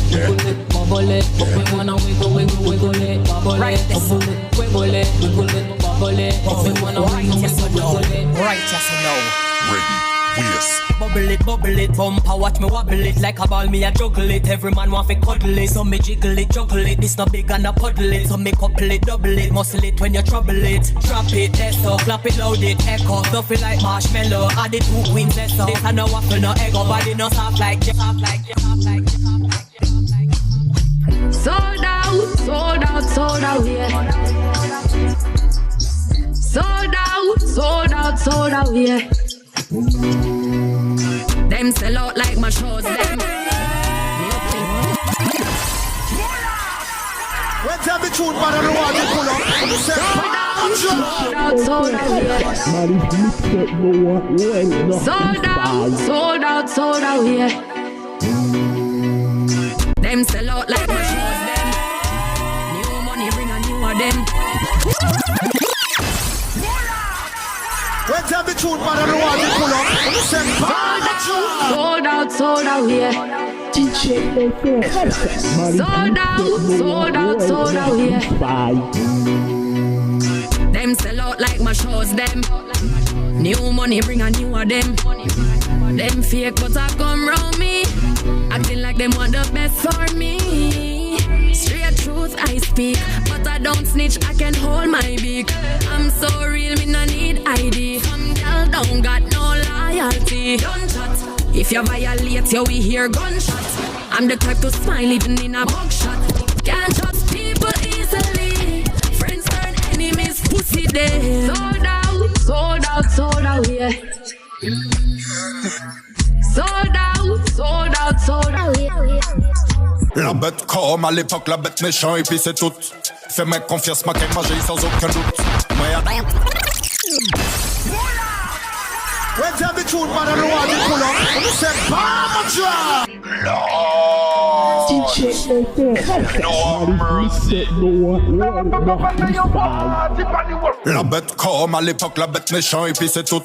bubble it. We wanna wiggle it, bubble it, wiggle it, bubble it. We wanna wiggle it. Right, yes or no? Ready. waist. Bubble it, bumper, watch me wobble it. Like a ball, me a juggle it. Every man want fi cuddle it. So me jiggle it, juggle it. This no big and a puddle it. So me couple it, double it. Muscle it when you trouble it. Drop it, test up, clap it, loud it. Echo, stuffy like marshmallow. Add it 2 queens, test up. This a no waffle, no egg. Body no soft like soft like. Sold out, yeah. Sold out, yeah. Them sell out like my shows, them. When tell the truth, man, I don't want to pull up. Sold out, yeah. Them sell out like my shows, them. New money bring a new of them. When tell the truth, man, I don't want to pull up. Sold out, yeah. Sold out, yeah. Them sell out like my shows, them. New money bring a new of them. Them fake but I come round me, acting like them want the best for me. Straight truth I speak, but I don't snitch, I can hold my beak. I'm so real, me no need ID. Some girl don't got no loyalty. Don't chat, if you violate, you we hear gunshot. I'm the type to smile even in a mugshot. Can't trust people easily. Friends turn enemies, pussy dead. Sold out, yeah. Sold out, yeah. La bête comme à l'époque, la bête méchant et puis c'est tout. Fais-moi confiance, ma qu'elle manger sans aucun doute. When tell the truth, man, I don't want to pull up. Say, Mama drop. La bête comme à l'époque, la bête méchant et puis c'est tout.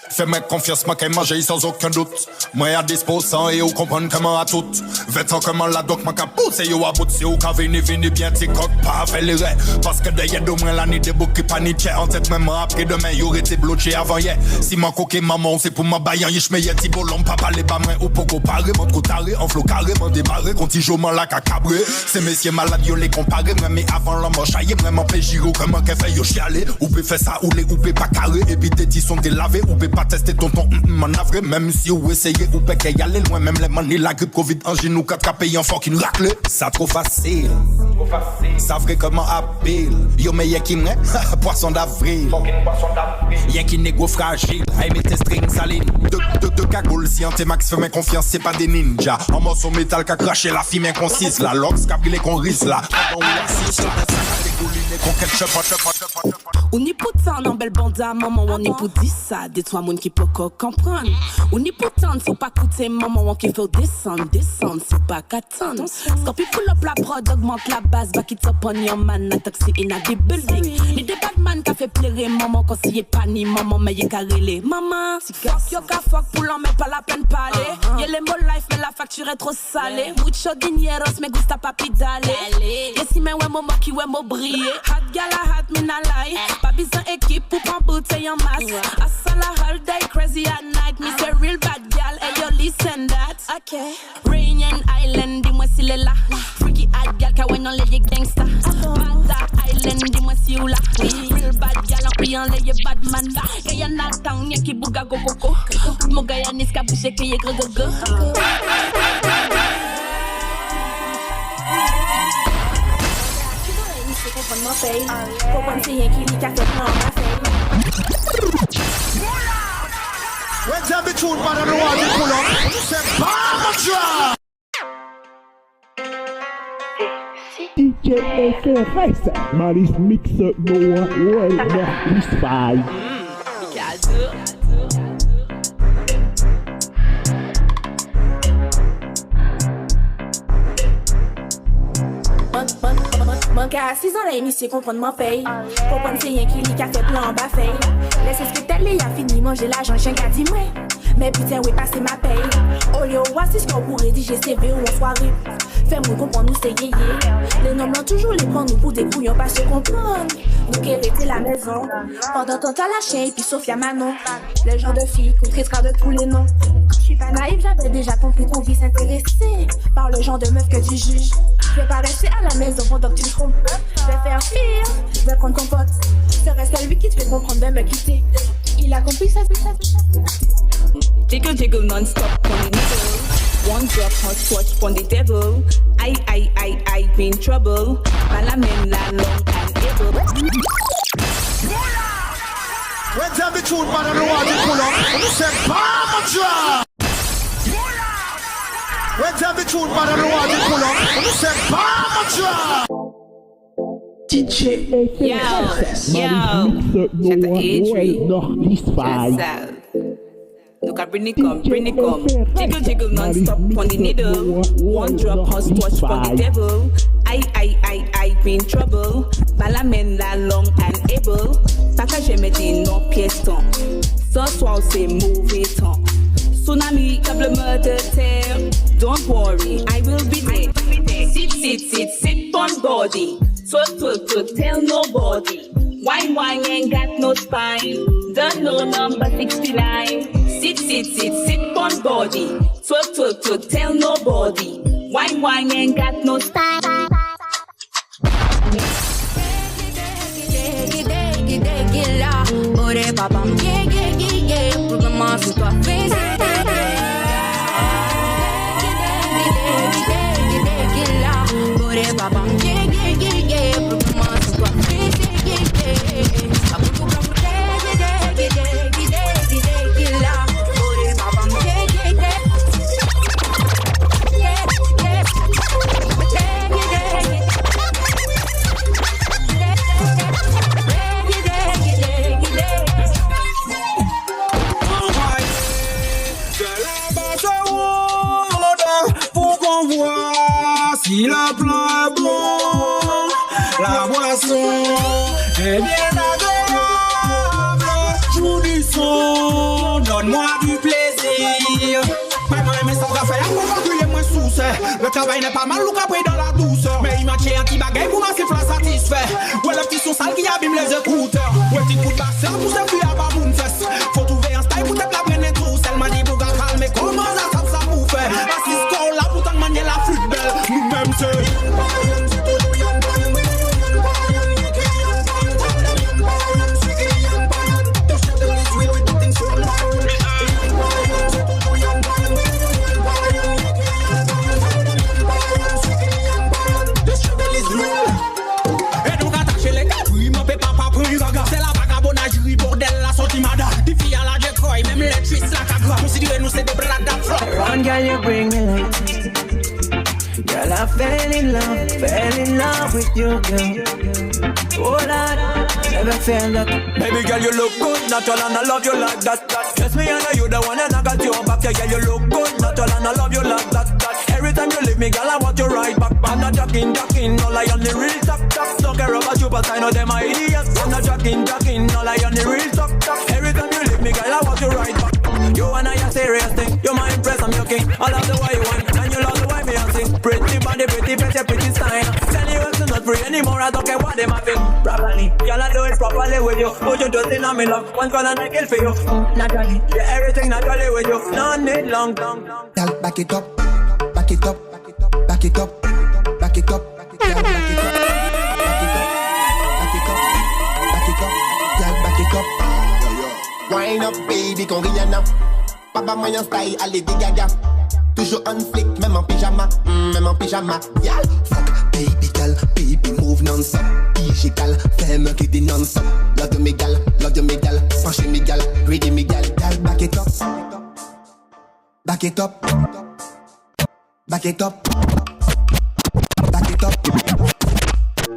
Fais-moi confiance, ma qu'elle manger sans aucun doute. Moi à disposant et ou comprendre comment à tout. Vêtements comment la doc ma capoute. Et yo à bout, si ou ka vini bien t'y coque pas fait les raies. Parce que derrière de moi l'année des boucs qui paniquaient. En tête même après demain y'aurait été bloqué avant hier. Si ma coquille maman c'est pour ma baillant y'ich me y'a tibo l'homme papa les bas ou poco paré. Mon trop taré, en flot carrément démarré. Contijoment la cacabré. Ces messieurs malades yo les comparé. Moi mais avant l'homme chaillé. Vraiment fait giro comment qu'elle fait yo chialer. Ou peut faire ça ou les ou peut pas carré. Et puis tes sont délavés. Ou peut pas tester tonton m'en avré. Même si ou essayez ou peut qu'elle y aller loin. Même les manis la grippe Covid en genou 4 payé en fucking raclé. Ça trop facile. Ça vrai comment appelle. Yo mais y'a qui m'est poisson d'avril. Y'a qui négo fragile. Aïe mais tes strings salines. De cagoule si en tes max fais mes confiance c'est pas des ninjas. En morceau métal qu'a craché la fille inconcise. La lox qu'a brûlé qu'on risque là. On y pour tant en belle bande à maman, on y pour dire ça. Des trois moun qui peut comprendre. On y pour tant, faut pas coûter maman, on qui fait descendre, c'est pas qu'attendre. Scorpi pull up la prod, augmente la base, back it up on your man, a taxi in a the building. Les départements qui fait plaire maman, quand c'est pas ni maman, mais y'a qu'à relais. Maman, fuck yo ka fuck pour l'en mettre pas la peine parler. Y'a les mots life, mais la facture est trop salée. Mucho dineros, me gusta papi dale. Y'a si mais ouais, maman qui ouais, mo briller. Hot gala, hot, me na lie. Pas besoin équipe pour prendre bouteille en masse. Asala all day, crazy at night. Me say real bad gal, hey yo listen that. Okay. Rainian Island, dis-moi s'il est là. Freaky hot gal, ka ouais non les gangsta. Mada Island, dis-moi si ou là. Real bad gal, en priant les bad man. Kaya natang, y'a qui bouga go go go. Mon gaya niska bouché que y'a gros go go. When tell the truth, man, I don't want to pull up. Say, Mama drop. DJ FRS, Maris Mixer Noah World East 5. Mon gars, 6 ans là, initié, comprendre mon paye. Comprendre c'est rien qui lit, qui a fait plan bas fait. Laisse ce que t'es, il a fini, manger l'argent, chien qui a dit, ouais. Mais putain, oui, passer ma paye. Au lieu oasis qu'on pour rédiger CV ou en soirée. Fais-moi comprendre, nous c'est yéyé. Les noms blancs toujours les prendre nous pour des couillons, pas se comprendre. Nous qui hériter la maison. Pendant ton temps, la chaîne, puis Sophia Manon. Le genre de fille qu'on traitera de tous les noms. Je suis pas naïve, j'avais déjà compris qu'on vit s'intéresser par le genre de meuf que tu juges. Je vais pas rester à la maison pendant que tu me trompes. Je vais faire pire, je vais prendre ton pote. Ce reste lui qui te fait comprendre de me quitter. Il a compris ça. Jiggle jiggle non-stop on the needle. One drop hot scotch on the devil. I be in trouble. Malamen la long and able. When tell the truth, man, I know what you pull up. You say, Bama. When tell the truth, man, I know what you pull up. You say, Bama. DJ Yo, Shut the age Nordlichtfrei. Look at bring it come. Jiggle jiggle non-stop on the needle. One drop hot scotch on the devil. I be in trouble. Malamen la long and able. Paka j'aime dit non pièce-temps. Ce soir c'est mauvais temps. Tsunami câble me de terre. Don't worry, I will be there. Sit on body. Twerk, tell nobody. Wine, ain't got no spine. Don't know number 69. Sit on body. Twerk, tell nobody. Wine, ain't got no spine. Ore papa, yeah, problema sur toi, fais Ore papa, yeah, problema sur toi, Si le plan est bon, la boisson est bien agréable. Journissons, donne-moi du plaisir. Mais ça va faire un peu moins sous. Le travail n'est pas mal, ou qu'après dans la douceur. Mais il m'a tué un petit bagay pour m'assiffler satisfait. Ouais, le petit son sale qui abîme les écouteurs. Ouais, petit coup de bassin pour se fuir à baboune fesse. Faut trouver un style pour te la prendre et tout. Elle m'a dit pour qu'à calmer, comment ça bouffe. Assis qu'on là pour t'en manier la flûte belle. Nous-mêmes c'est. C'est la vagabondagerie, bordel, la sortimada. Des filles à la décoille, même les tristes, la cagua. Considérez-nous, c'est des bras d'afro. One girl, you bring me light. Girl, I fell in love with you, girl. Oh, Lord, never felt that. Baby girl, you look good, natural, and I love you like that. Yes, me and you the one, and I got your back. Yeah, girl, you look good, natural, and I love you like that. Every time you leave me, girl, I want you right back. I'm not jacking, all I on the real talk. Don't care about you, but I know them are idiots. I'm not jacking, all I on the real talk. Every time you leave me, girl, I want you right back. You and I are serious thing. You're my impress, I'm your king. I love the way you want, and you love the way me I sing. Pretty body, pretty style. Tell you it's not free anymore. I don't care what them have been. Properly, girl, I do it properly with you. Put you just in on me love. One color I kill for you. Naturally, yeah, everything naturally with you. No need long. Girl, back it up, back it up, back it up, back it up. Girl, back it up, back it up, back it up, back it up. Girl, back it up. Wine up, baby, con Rihanna. Papa moyen style, allez gaga. Toujours on flick, même en pyjama, Y'all, fuck, baby girl, baby move non-stop. DJ gal, fais-moi qui dit non-stop. Love de mes gal, pencher mes gal, ready mes gal. Girl, back it up, back it up, back it up, back it up.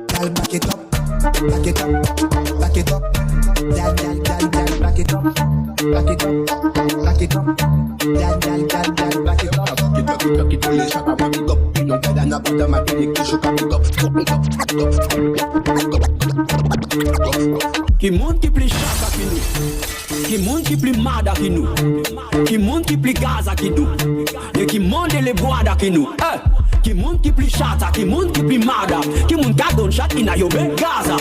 Girl, back it up, back it up, back it up. Girl, back it up, back it up, back it up. Girl, back it up. Rock it, pull it, shaka, back it up. You know, better than a bottom, I can make you shook up, pick up. Qui monte qui plus chata qui nous, qui monte qui plus mada qui nous, qui monte qui plus gaza qui nous, et qui monte les bois qui nous, qui monte qui plus chata, qui monte qui plus mada, qui monte qui donne chat in a yo be gaza.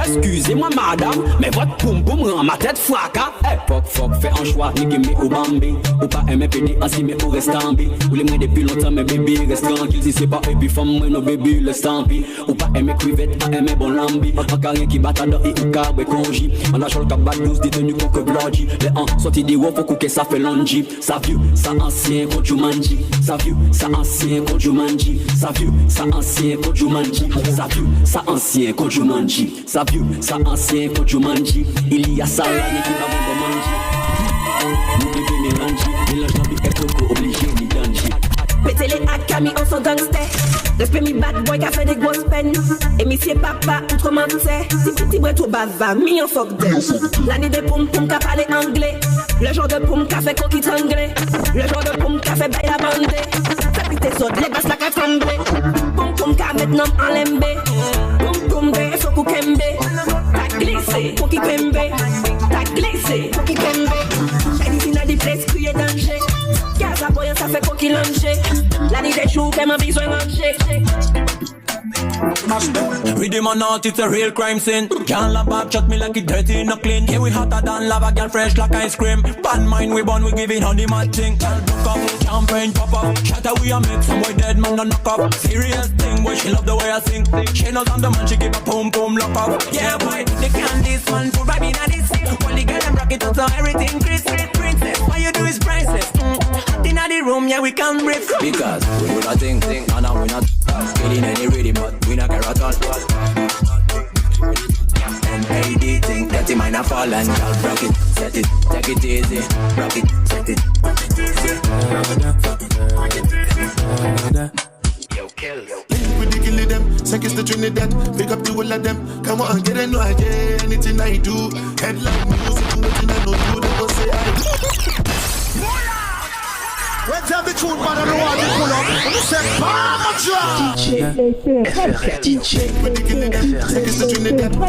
Excusez-moi madame, mais votre poum poum rend ma tête fracas. Fuck, fais un choix, ni qui ou bambi. Ou pas aimer pédé ainsi mais ou reste en bi. Ou les mains depuis longtemps mais bébé reste tranquille. Si c'est pas et puis femme moi no bébé le stampi. Ou pas aimer crevette, pas aimer bon lambi. En carré qui bat à dans et ou carbe conji. En a chol kabat 12 détenu qu'on que blodgy. Les en sorti des wof faut que ça fait longi. Ça vieux, ça ancien quand tu mangi. Ça vieux, ça ancien quand tu mangi. Ça vieux, ça ancien quand tu mangi. Ça vieux, ça ancien quand tu mangi. Ça vieux, ça ancien quand tu mangi. Il y a ça là qui va me manger. Nous bébé mélange, mélange dans big coco obligé ni danger. Pétez les hacks, Camille, on s'en gangster. Respect mi bad boy qui a fait des grosses peines. Et monsieur papa, autrement c'est. Si petit bret au bava, mi en fuck d'elle. L'année de poum poum qui a parlé anglais. Le genre de poum qui a fait coquille anglais. Le genre de poum qui a fait bail à bandé. Fait pité saute, les basses la qui a tremblé. Poum poum qui a maintenant en lembe. Poum poum de faut qu'on kembe. T'as glissé, pour qui kembe. T'as glissé, pour qui kembe. J'ai dit n'a des places crier danger. Gaz à boy, ça fait coquille langer. La nuit des jours, qu'elle m'a besoin de manger. With him or not, it's a real crime scene. Can't love back, shot me like it dirty, no clean. Yeah, we hotter than lava, girl fresh like ice cream. Bad mind, we born, we giving on the mad thing. Girl broke up, champagne pop up. Shatter we a make some boy dead man no knock up. Serious thing, boy, she love the way I sing. She knows I'm the man, she give a boom boom lock up. Yeah, boy, they can't this man, put vibe in a this thing. Only girl them rock it up, so everything princess. What you do is priceless. Hot in the room, yeah, we can breathe. Because we do that thing, and now we not killing any rhythm, but we not care at all. NAD thing, dirty mind a fall and y'all rock it, set it, take it easy. Rock it, set it, Yo, kill. With the kill them, seconds to Trinidad. Pick up the whole of them. Come on, get in, no idea. Anything I do, headline music, nothing I know do. They go say I do. Let's have the tune, man, on the wall, you pull up. And you say, Mama Drop! DJ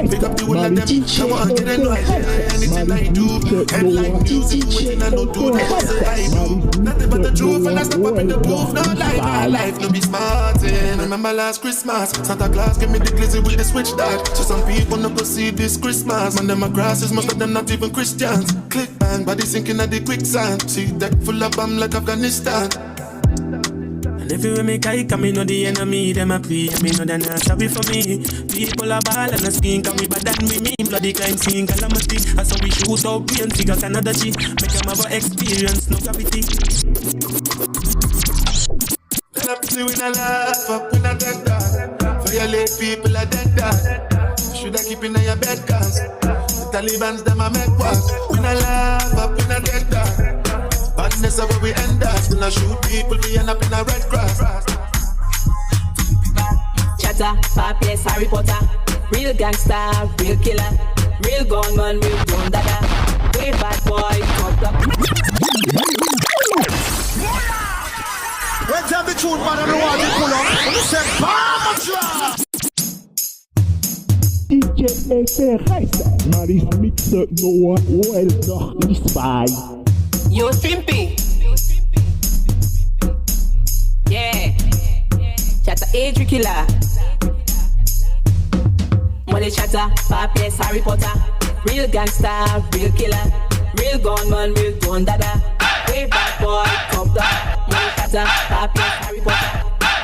Pick up the whole of them. Come on, get in, no idea. Anything I do, headline music, nothing I know do. They go say I do. Nothing but the truth, and I step up in the booth. No lie, my life, no be smartin'. Remember last Christmas, Santa Claus gave me the glizzy with the switch that. So some people no go see this Christmas. Man, them a grasses, most of them not even Christians. Click bang, body sinking at the quicksand. See deck full of bomb like Afghanistan. And everywhere me come me know the enemy, them a play. Me know they're not sorry for me. People are ball and a skin, come me bad than we mean. Bloody crime scene, calamity. And so we shoot out brain figures another G. Make them have a experience, no gravity. And I'm doing a laugh up when I dead dog. Violate people are dead dog. Should I keep in your bed cause the Taliban's them a make was. When I laugh up when I dead dog. Badness of where we end up. When I shoot people, we end up in a red grass. Chatter, Papiers, Harry Potter. Real gangster, real killer. Real gunman, real gun dada. Way bad boy, top up. Let's have the tune, man, on the wall, you pull up. And you say, Mama Drop! DJ FRS, Maris Mixer Noah Well noch nicht bei. Yo, Strimpy. Yeah. Chatter, Adri Killer. Money chatter, Papiers, Harry Potter. Real gangster, real killer. Real gunman, real gun dada. Way bad boy, top dog. Money chatter, Papiers, Harry Potter.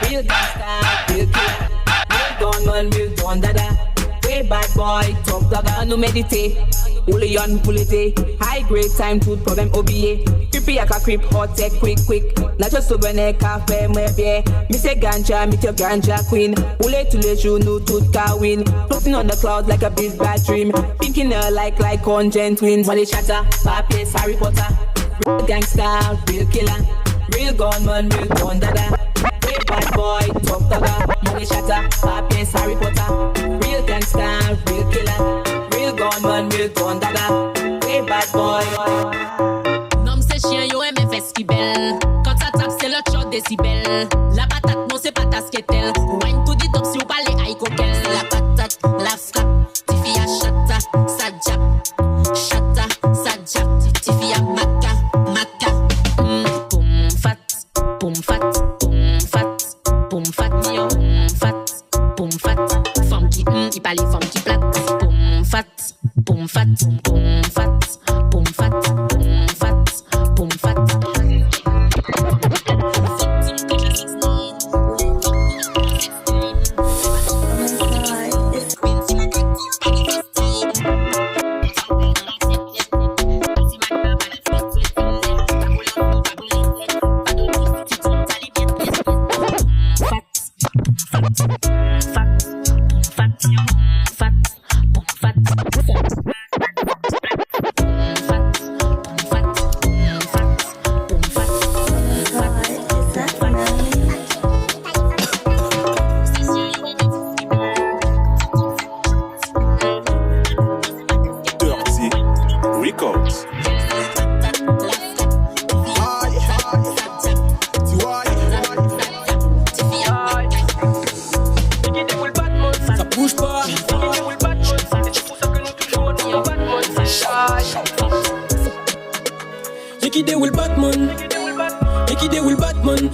Real gangster, real killer. Real gunman, real gun dada. Way bad boy, top dog. I no meditate. Only on pullite. High grade time to problem OBA. Creepy aka creep hot tech quick. Not just so when cafe maybe. Me say ganja, meet your ganja queen. Ule to let you know to win. Floating on the clouds like a big bad dream. Thinking her like content twins. Money chatter, Papiers, Harry Potter. Real gangster, real killer. Real gunman, real gun dada. Real bad boy, top dogger. Money chatter, Papiers, Harry Potter. Real gangster, real killer. Real gunman, real gun dada. Way bad boy. Nom c'est chien, yo aime festival. Quand ça tape, c'est le choc décibel. La patate, non, c'est pas ta sketel. Wine to the top, si vous parlez, aïe coquel. La patate, la frappe. Boum fat, boum fat. Femme qui il parle femme qui plate. Boum fat, boum fat, boum fat, boum fat, boum fat, boum fat.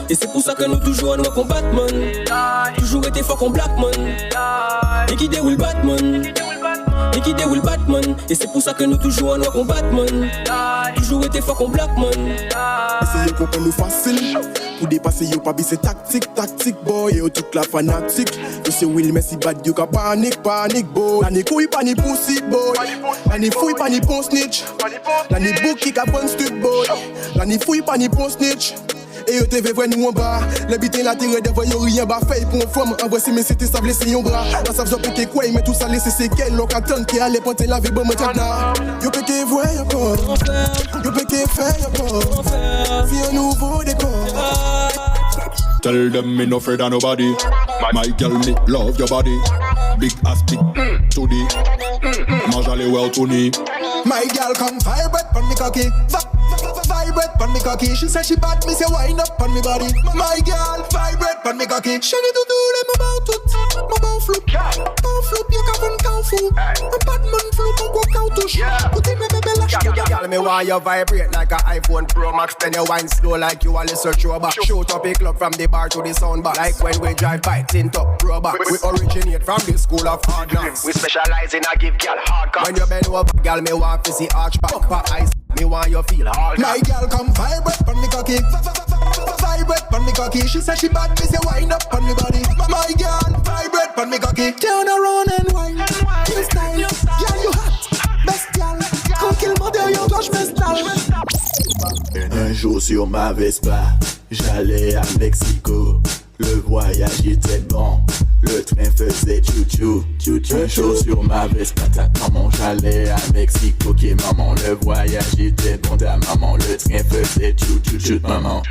Et c'est pour ça que nous toujours nous comme Batman. Toujours été fort comme Blackman. Et qui déroule Batman. Et qui déroule Batman. Et c'est pour ça que nous toujours nous comme Batman. Toujours été fort comme Blackman. Essayez qu'on peut nous facile. Pour dépasser yo pas c'est tactique boy. Et toute la fanatique. Je sais Will Messi bad you ka panique boy. La ni couille pas ni pussy boy. La ni fouille pas ni pon snitch. La ni bouki ka pon stup boy. La ni fouille pas ni pon snitch. Et yo te ve vre nou en bas. Le bitin la tiré devant yo rien ba fait pour une femme. En voici mais c'était ça blessé yon bras. La savent pour que quoi mais tout ça laisser c'est quel l'on attend qui allait porter la vie bon moi tchana. Yo pe que voir yo pas. Yo pe que faire yo pas. Si un nouveau décor. Tell them me no afraid of nobody. My girl me love your body. Big ass big to the Marjale well to me. My girl come vibrate on me cocky. Vibrate on me cocky. She said she bad, me say wind up on me body. My girl vibrate on me cocky. Chérie tout les moments tout. Maman flou. Maman flou, you can count fou. Un Batman flou, mon go count touche. Écoutez mes bébés lâche. Girl, me why you vibrate like a iPhone Pro Max. Then you wind slow like you a little throwback. Shoot up a club from the bar to the sound bar. Like when we drive by, tint up, robot. We originate from the school of hard knocks. We specialize in a give girl hard cock. When you bend over, girl, me want to see arch back. Upper eyes, me want you feel hard. My girl come vibrate on me cocky. Vibrate on me cocky. She said she bad, me say wind up on me body. My girl vibrate on me cocky. Turn around and wine. Kill style, girl you hot. Best girl, tranquille mother, yo toi j'm'installe. Un jour sur ma Vespa, j'allais à Mexico. Le voyage était bon, le train faisait chou-chou. Un jour sur ma Vespa, ta maman, j'allais à Mexico. Ok maman, le voyage était bon, ta maman, le train faisait chou-chou, maman.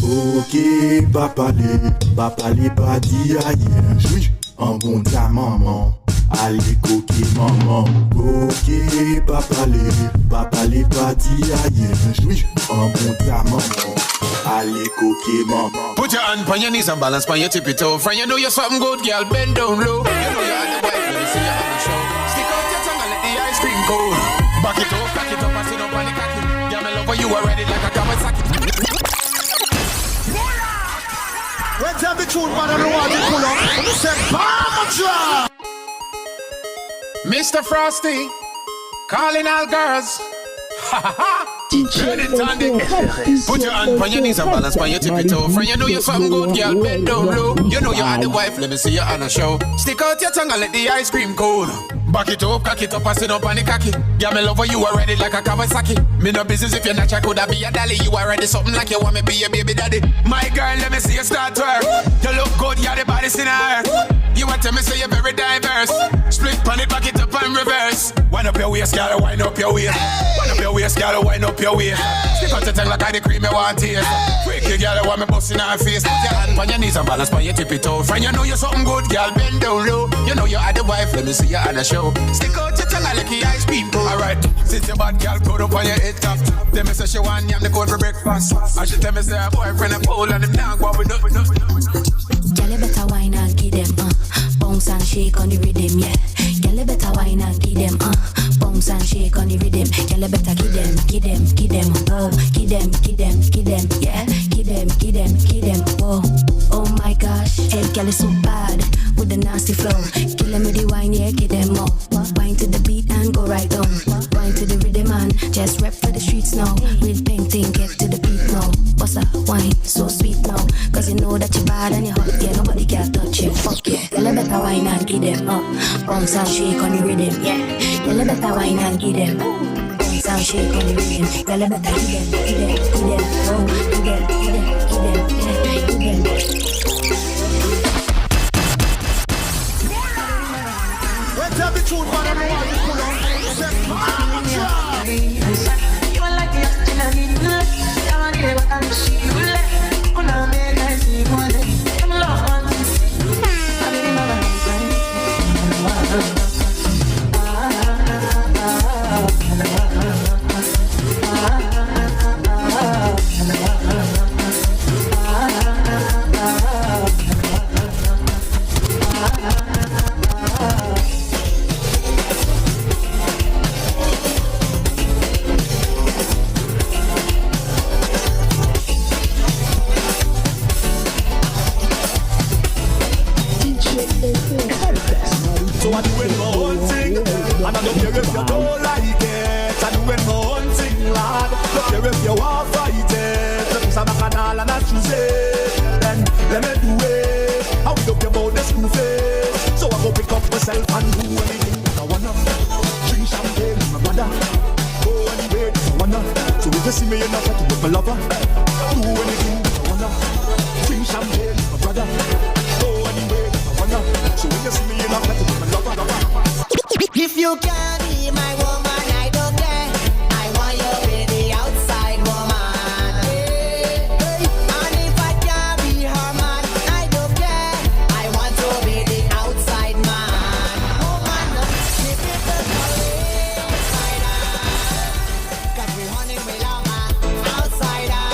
Ok, papa les pas dit aïe, j'suis en bon ta maman. Allez coquille maman. Ok, papa les pas dit aïe, j'suis en bon ta maman. Allez coquille maman. Put your hand on your knees and balance on your tippy toe. Friend, you know you're something good, girl, bend down low. You know you're the wife, let me see you on the show. Stick out your tongue and let the ice cream go. Back it up, and sit up on the cocky. Yeah, me love when you are ready like a Kawasaki. When tell the truth, man, I don't want to pull up. You say, Palma drop. Mr. Frosty, calling all girls. Ha ha ha. Put your hand on your knees and balance on your tippy toe. Friend, you know you're something good, girl, bend down low. You know you're the wife, let me see you on a show. Stick out your tongue and let the ice cream cold. Back it up, cock it up, and sit up on the cocky. Yeah, me love when you are ready like a Kawasaki. Me no business if you're not, I coulda be a dolly. You are ready something like you want me be your baby daddy. My girl, let me see you start twerk. You look good, you're the baddest in her. You want to me say you're very diverse. Split pan it, back it up and reverse. Wind up your waist, girl, wind up your waist. Wind up your waist, girl, wind up your waist. Stick out your tongue like I the cream you want taste. Freaky girl, want me busting her face. Put your hand on your knees and balance on your tippy toe. Friend, you know you're something good, girl, bend down low. You know you're the wife, let me see you on a show. Stick out your tongue like the ice cream cold. Alright, since your bad girl put up on your head top. Tell me say she want yam the code for breakfast. And she tell me say her boyfriend a pole and them down what we do. Girl, you better wine and give them bounce and shake on the rhythm, yeah. Girl, you better wine and give them bounce and shake on the rhythm. Girl, you better give them, oh, give them, yeah. Give them, Whoa, oh my gosh, head girl is so bad with the nasty flow. Kill them with the wine, yeah, kill them more. Wine to the beat and go right down. Wine to the rhythm and just rap for the streets now. Real painting, get to the beat now. What's up, wine, so sweet now. Cause you know that you're bad and you're hot, yeah, nobody can touch you, fuck yeah. Girl, better wine and give them up. Bounce and shake on the rhythm, yeah. Girl, better wine and give them bounce and shake on the rhythm. Girl, better give them, oh, give them, Let's have the tune, man, and the one you pull on. Say, You are like the oxygen I need to live. I need it, I'm see you live. When I'm in, I see you live. I'm lost on this. I need my So I'm doing my own thing, and I don't care if you don't like it. I'm doing my own thing, lad. Don't care if you want to fight it. The piece of my canal and I choose it. Then let me do it. I will don't care about the school face. So I go pick up myself and do anything that I wanna. Drink champagne with my brother. Go anywhere that I wanna. So if you see me in a fight with my lover, do anything that I wanna. Drink champagne with my brother. Go anywhere that I wanna. So when you see me in a fight with my lover. If you can't be my woman, I don't care. I want you to be the outside woman. And if I can't be her man, I don't care. I want to be the outside man. Woman, if it's the outsider, 'cause we honey, we love her. Outsider,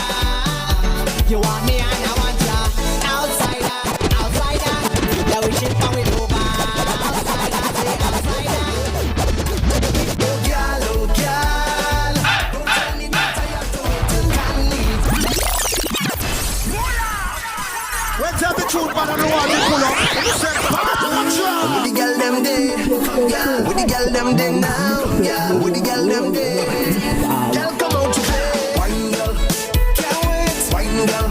you want me and I want ya. Outsider, outsider, yeah, we shit and we over. Let's have the tune, man, and the one you pull up. Say, with the girl them day, yeah. With the girl them day now, yeah. With the girl them day, girl come out to play. Wine girl, can't wait. Wine girl,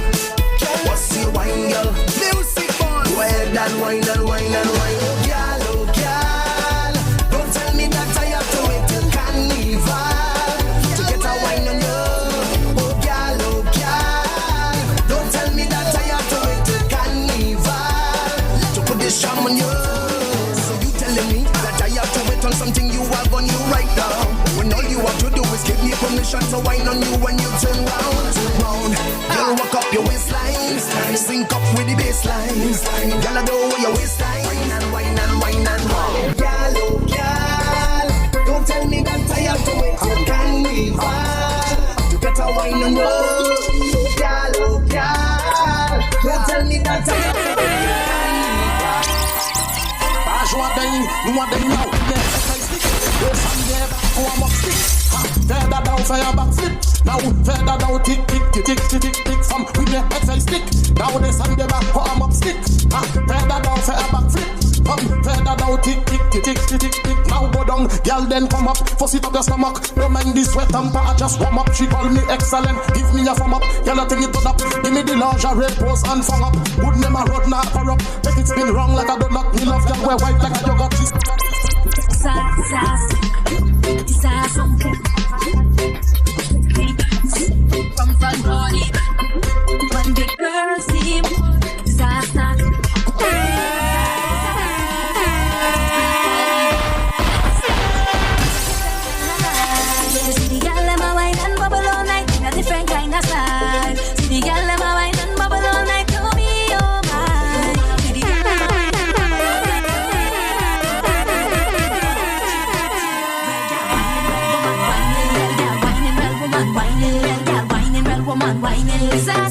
what's your wine girl? Music boy, go ahead and wine and wine and wine. Girl, oh girl, don't tell me that I have to wait till carnival to get a wine on you. Oh girl, don't tell me that I have to wait till carnival to put this charm on you. So you telling me that I have to wait on something you have on you right now, when all you have to do is give me permission to wine on you when you turn round. Girl, walk up your waistline, sync up with the baseline. Girl, I know your waistline. Wine and wine and wine and wine. Girl, oh girl, don't tell me that I have to wait till carnival to get a wine on you. Girl, oh girl, don't tell me that I have to wait till carnival. Pass what they know. Yes, I'm there, go on up stick. Further down for your back flip. Now further down tick tick tick tick tick tick tick. From with the exercise stick. Now this and the back put 'em up stick. Further down for your back flip. Further down tick tick tick tick tick tick tick. Now go down, girl then come up. Fuss it up your stomach. Don't mind this sweat and part, just warm up. She call me excellent. Give me a thumb up. Girl I think it to up. Give me the lingerie pose and thumb up. Good name a road not for up. Make it spin wrong like a donut. Me love girl wear white like a yogurt. From front body, one big girl team, disaster. See the girl them a wine and bubble all night in a different kind of style. See the girl them a wine and bubble all night, to me oh my. See the girl them a wine and bubble all night. Woman whining, is a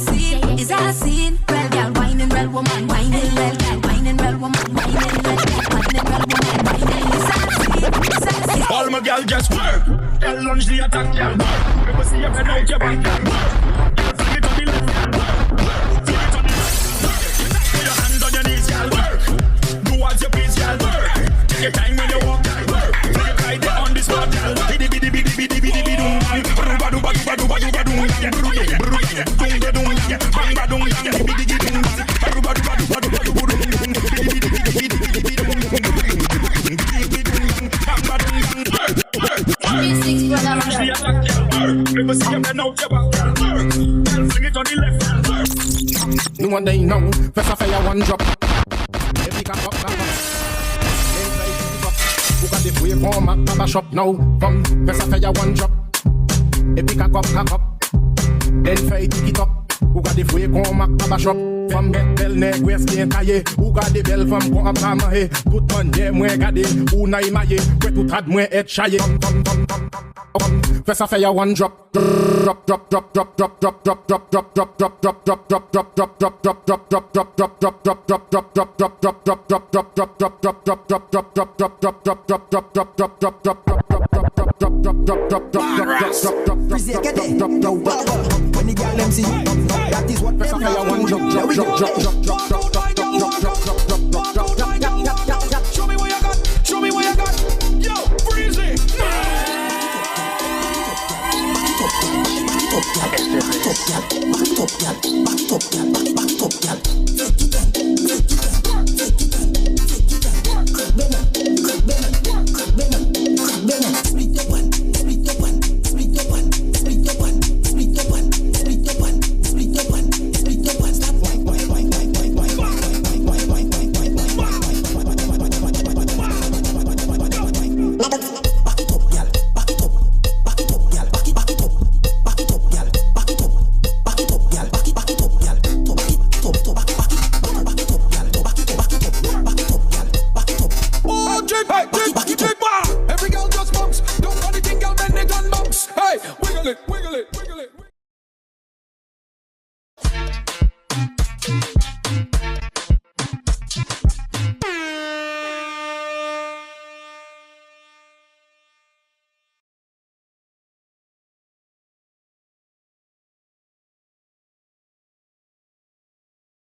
scene. Well, girl whining, well, woman whining, well, girl whining, well, woman whining, well, girl whining, well, woman whining, is a scene. All my girl just work. Girl lunge the attack, girl work. People see you bend out your back, girl work. Girl fling it on the left, girl work. Fling it on the right. one day now. First I fire one drop. Every cock up. Who got the way from a baba shop now? From first I fire one drop. Every cock up. Then fire tick it up. Who got the way from a baba shop? From bel neck west bien taillé. Who got the bell from bon à manger? Tout mon yeah moi gardé. Ou na imaillé. Ouais tout had moi être chaillé. First I fire one drop. When the girl them see you, that is what first I fire one drop. Show me what you got. Show me what you got. Yo, freeze it. Every girl just bumps. Don't got the thing, girl, bend it and bumps. Hey, wiggle it, wiggle it.